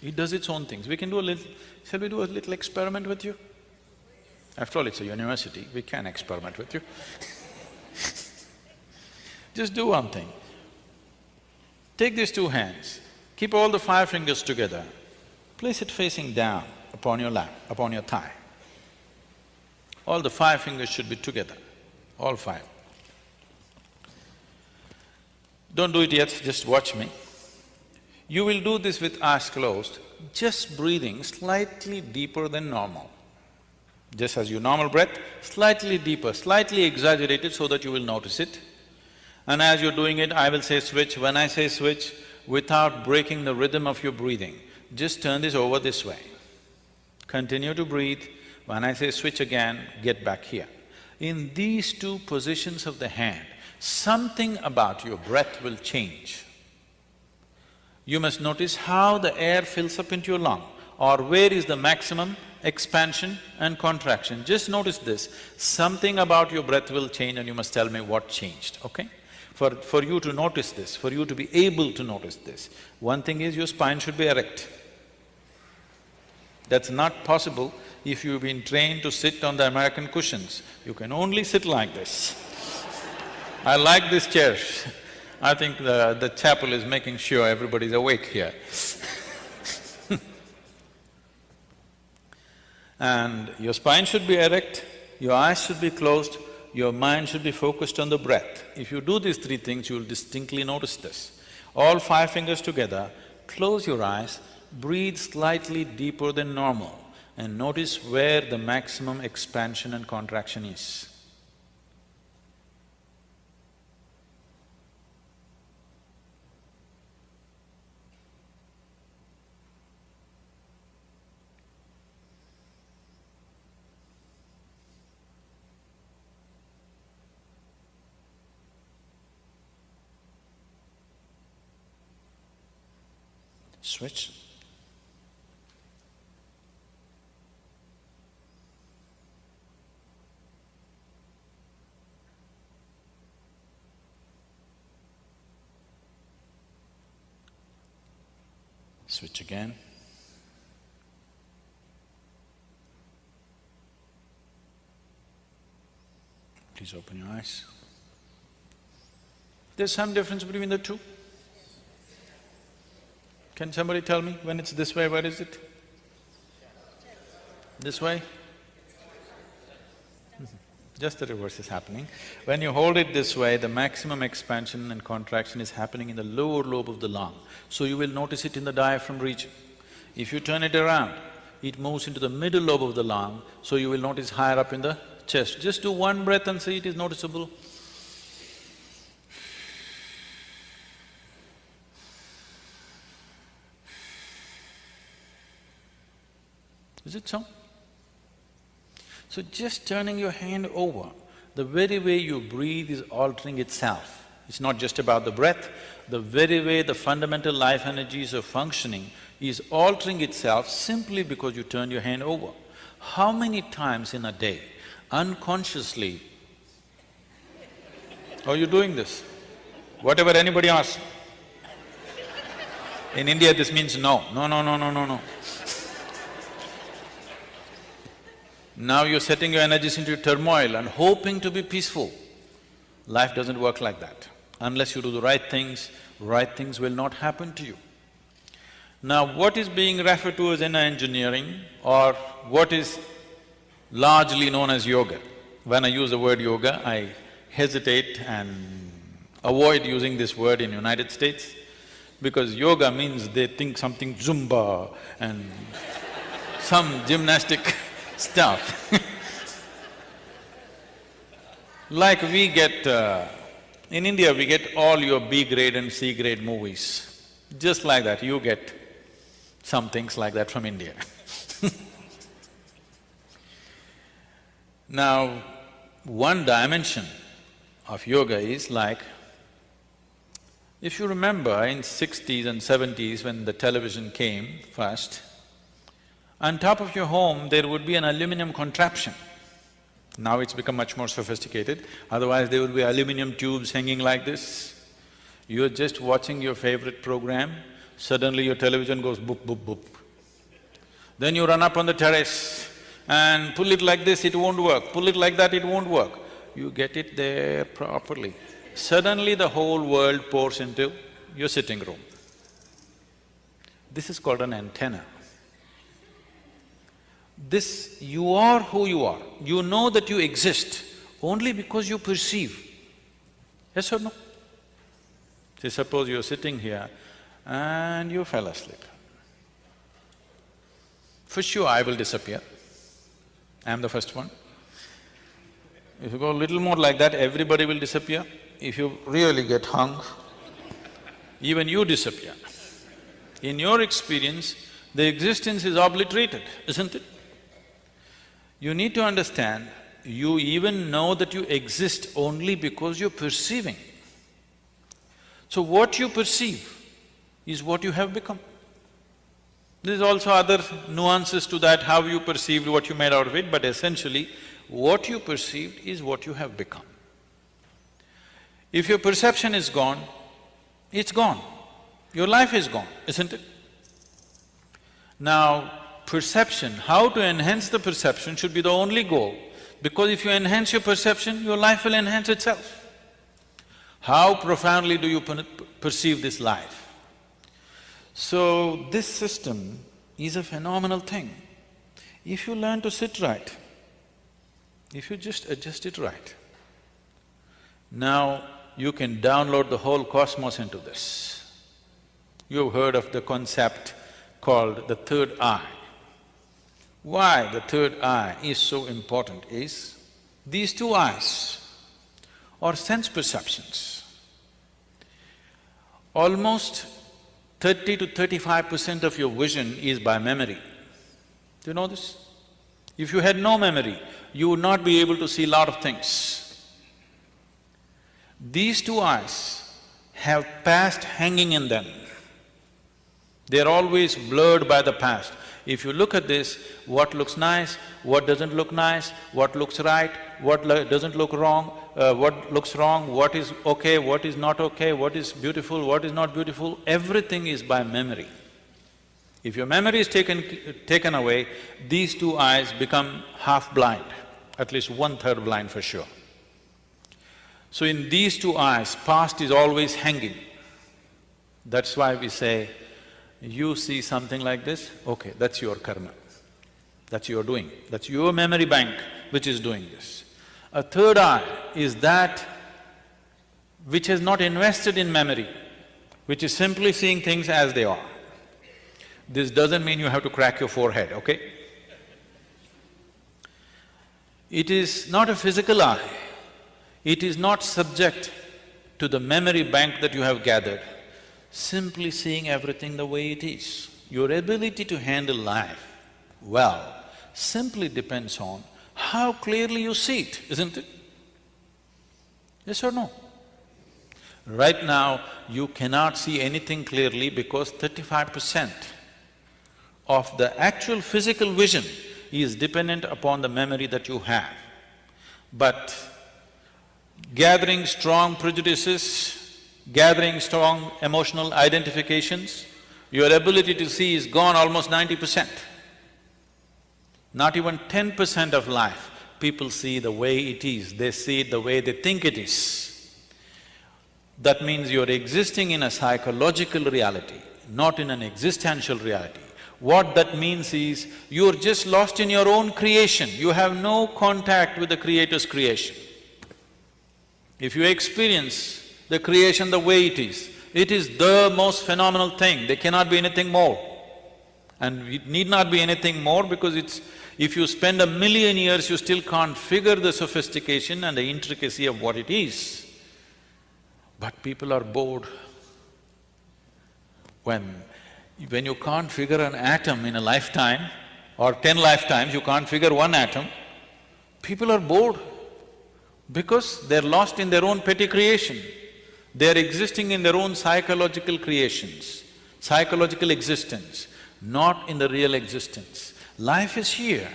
it does its own things. We can do a little… Shall we do a little experiment with you? After all, it's a university, we can experiment with you. Just do one thing. Take these two hands, keep all the 5 fingers together, place it facing down upon your lap, upon your thigh. All the 5 fingers should be together, all 5. Don't do it yet, just watch me. You will do this with eyes closed, just breathing slightly deeper than normal. Just as your normal breath, slightly deeper, slightly exaggerated so that you will notice it. And as you're doing it, I will say switch. When I say switch, without breaking the rhythm of your breathing, just turn this over this way. Continue to breathe. When I say switch again, get back here. In these two positions of the hand, something about your breath will change. You must notice how the air fills up into your lung, or where is the maximum expansion and contraction. Just notice this. Something about your breath will change and you must tell me what changed, okay? For you to notice this, for you to be able to notice this, one thing is your spine should be erect. That's not possible if you've been trained to sit on the American cushions. You can only sit like this. I like this chair. I think the chapel is making sure everybody's awake here. And your spine should be erect, your eyes should be closed, your mind should be focused on the breath. If you do these 3 things, you'll distinctly notice this. All 5 fingers together, close your eyes, breathe slightly deeper than normal and notice where the maximum expansion and contraction is. Switch. Switch again. Please open your eyes. There's some difference between the two. Can somebody tell me when it's this way, where is it? This way? Just the reverse is happening. When you hold it this way, the maximum expansion and contraction is happening in the lower lobe of the lung. So you will notice it in the diaphragm region. If you turn it around, it moves into the middle lobe of the lung, so you will notice higher up in the chest. Just do one breath and see it is noticeable. Is it so? So just turning your hand over, the very way you breathe is altering itself. It's not just about the breath, the very way the fundamental life energies are functioning is altering itself simply because you turn your hand over. How many times in a day, unconsciously, are you doing this? Whatever anybody asks. In India this means no, no, no, no, no, no, no. Now you're setting your energies into turmoil and hoping to be peaceful. Life doesn't work like that. Unless you do the right things will not happen to you. Now what is being referred to as inner engineering or what is largely known as yoga? When I use the word yoga, I hesitate and avoid using this word in United States because yoga means they think something Zumba and some gymnastic stuff. Like we get… in India we get all your B grade and C grade movies. Just like that, you get some things like that from India. Now, one dimension of yoga is like, if you remember in 60s and 70s when the television came first, on top of your home there would be an aluminum contraption. Now it's become much more sophisticated, otherwise there would be aluminum tubes hanging like this. You're just watching your favorite program, suddenly your television goes boop, boop, boop. Then you run up on the terrace and pull it like this, it won't work, pull it like that, it won't work. You get it there properly. Suddenly the whole world pours into your sitting room. This is called an antenna. This… you are who you are. You know that you exist only because you perceive. Yes or no? Say, suppose you're sitting here and you fell asleep. For sure I will disappear. I'm the first one. If you go a little more like that, everybody will disappear. If you really get hung, even you disappear. In your experience, the existence is obliterated, isn't it? You need to understand, you even know that you exist only because you're perceiving. So what you perceive is what you have become. There's also other nuances to that, how you perceived, what you made out of it, but essentially, what you perceived is what you have become. If your perception is gone, it's gone. Your life is gone, isn't it? Now, perception, how to enhance the perception should be the only goal, because if you enhance your perception, your life will enhance itself. How profoundly do you perceive this life? So, this system is a phenomenal thing. If you learn to sit right, if you just adjust it right, now you can download the whole cosmos into this. You've heard of the concept called the third eye. Why the third eye is so important is, these two eyes are sense perceptions. Almost 30 to 35% of your vision is by memory. Do you know this? If you had no memory, you would not be able to see a lot of things. These two eyes have past hanging in them. They're always blurred by the past. If you look at this, what looks nice, what doesn't look nice, what looks right, what doesn't look wrong, what looks wrong, what is okay, what is not okay, what is beautiful, what is not beautiful, everything is by memory. If your memory is taken away, these two eyes become half blind, at least 1/3 blind for sure. So in these two eyes, past is always hanging. That's why we say, you see something like this, okay, that's your karma, that's your doing, that's your memory bank which is doing this. A third eye is that which has not invested in memory, which is simply seeing things as they are. This doesn't mean you have to crack your forehead, okay? It is not a physical eye, it is not subject to the memory bank that you have gathered, simply seeing everything the way it is. Your ability to handle life well simply depends on how clearly you see it, isn't it? Yes or no? Right now, you cannot see anything clearly because 35% of the actual physical vision is dependent upon the memory that you have. But gathering strong prejudices, gathering strong emotional identifications, your ability to see is gone almost 90%. Not even 10% of life, people see the way it is, they see it the way they think it is. That means you're existing in a psychological reality, not in an existential reality. What that means is, you're just lost in your own creation, you have no contact with the Creator's creation. If you experience the creation the way it is the most phenomenal thing, there cannot be anything more. And it need not be anything more because if you spend 1,000,000 years, you still can't figure the sophistication and the intricacy of what it is. But people are bored. When you can't figure an atom in a lifetime, or 10 lifetimes you can't figure one atom, people are bored because they're lost in their own petty creation. They're existing in their own psychological creations, psychological existence, not in the real existence. Life is here.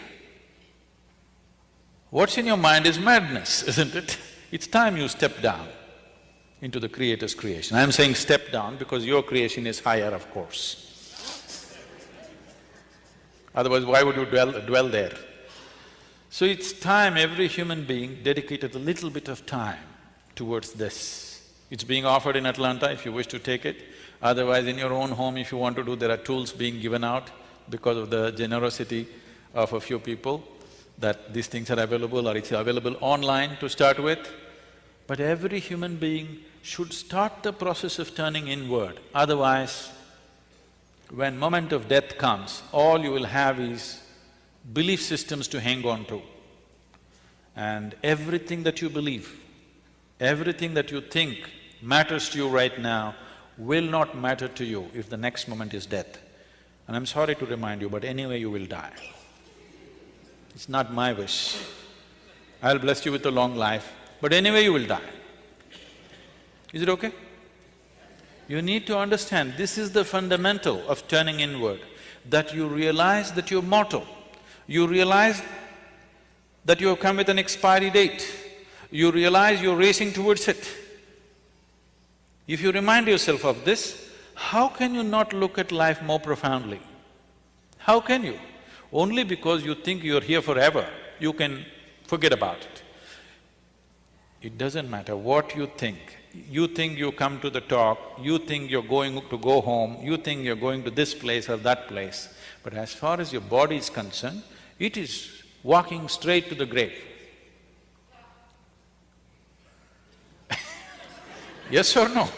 What's in your mind is madness, isn't it? It's time you step down into the Creator's creation. I'm saying step down because your creation is higher, of course. Otherwise, why would you dwell there? So it's time every human being dedicated a little bit of time towards this. It's being offered in Atlanta if you wish to take it. Otherwise, in your own home, if you want to do, there are tools being given out because of the generosity of a few people that these things are available, or it's available online to start with. But every human being should start the process of turning inward. Otherwise, when moment of death comes, all you will have is belief systems to hang on to. And everything that you believe, everything that you think matters to you right now will not matter to you if the next moment is death. And I'm sorry to remind you, but anyway you will die. It's not my wish. I'll bless you with a long life, but anyway you will die. Is it okay? You need to understand, this is the fundamental of turning inward, that you realize that you're mortal. You realize that you have come with an expiry date. You realize you're racing towards it. If you remind yourself of this, how can you not look at life more profoundly? How can you? Only because you think you're here forever, you can forget about it. It doesn't matter what you think. You think you come to the talk, you think you're going to go home, you think you're going to this place or that place. But as far as your body is concerned, it is walking straight to the grave. Yes or no?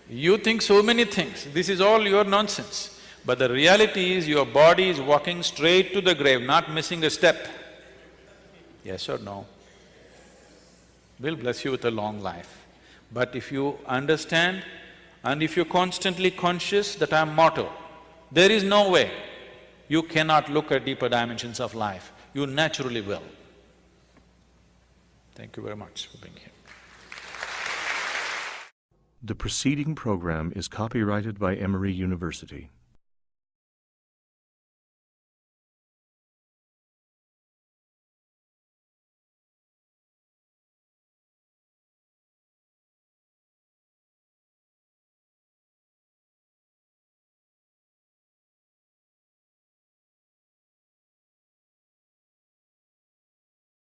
You think so many things, this is all your nonsense. But the reality is your body is walking straight to the grave, not missing a step. Yes or no? We'll bless you with a long life. But if you understand and if you're constantly conscious that I'm mortal, there is no way you cannot look at deeper dimensions of life. You naturally will. Thank you very much for being here. The preceding program is copyrighted by Emory University.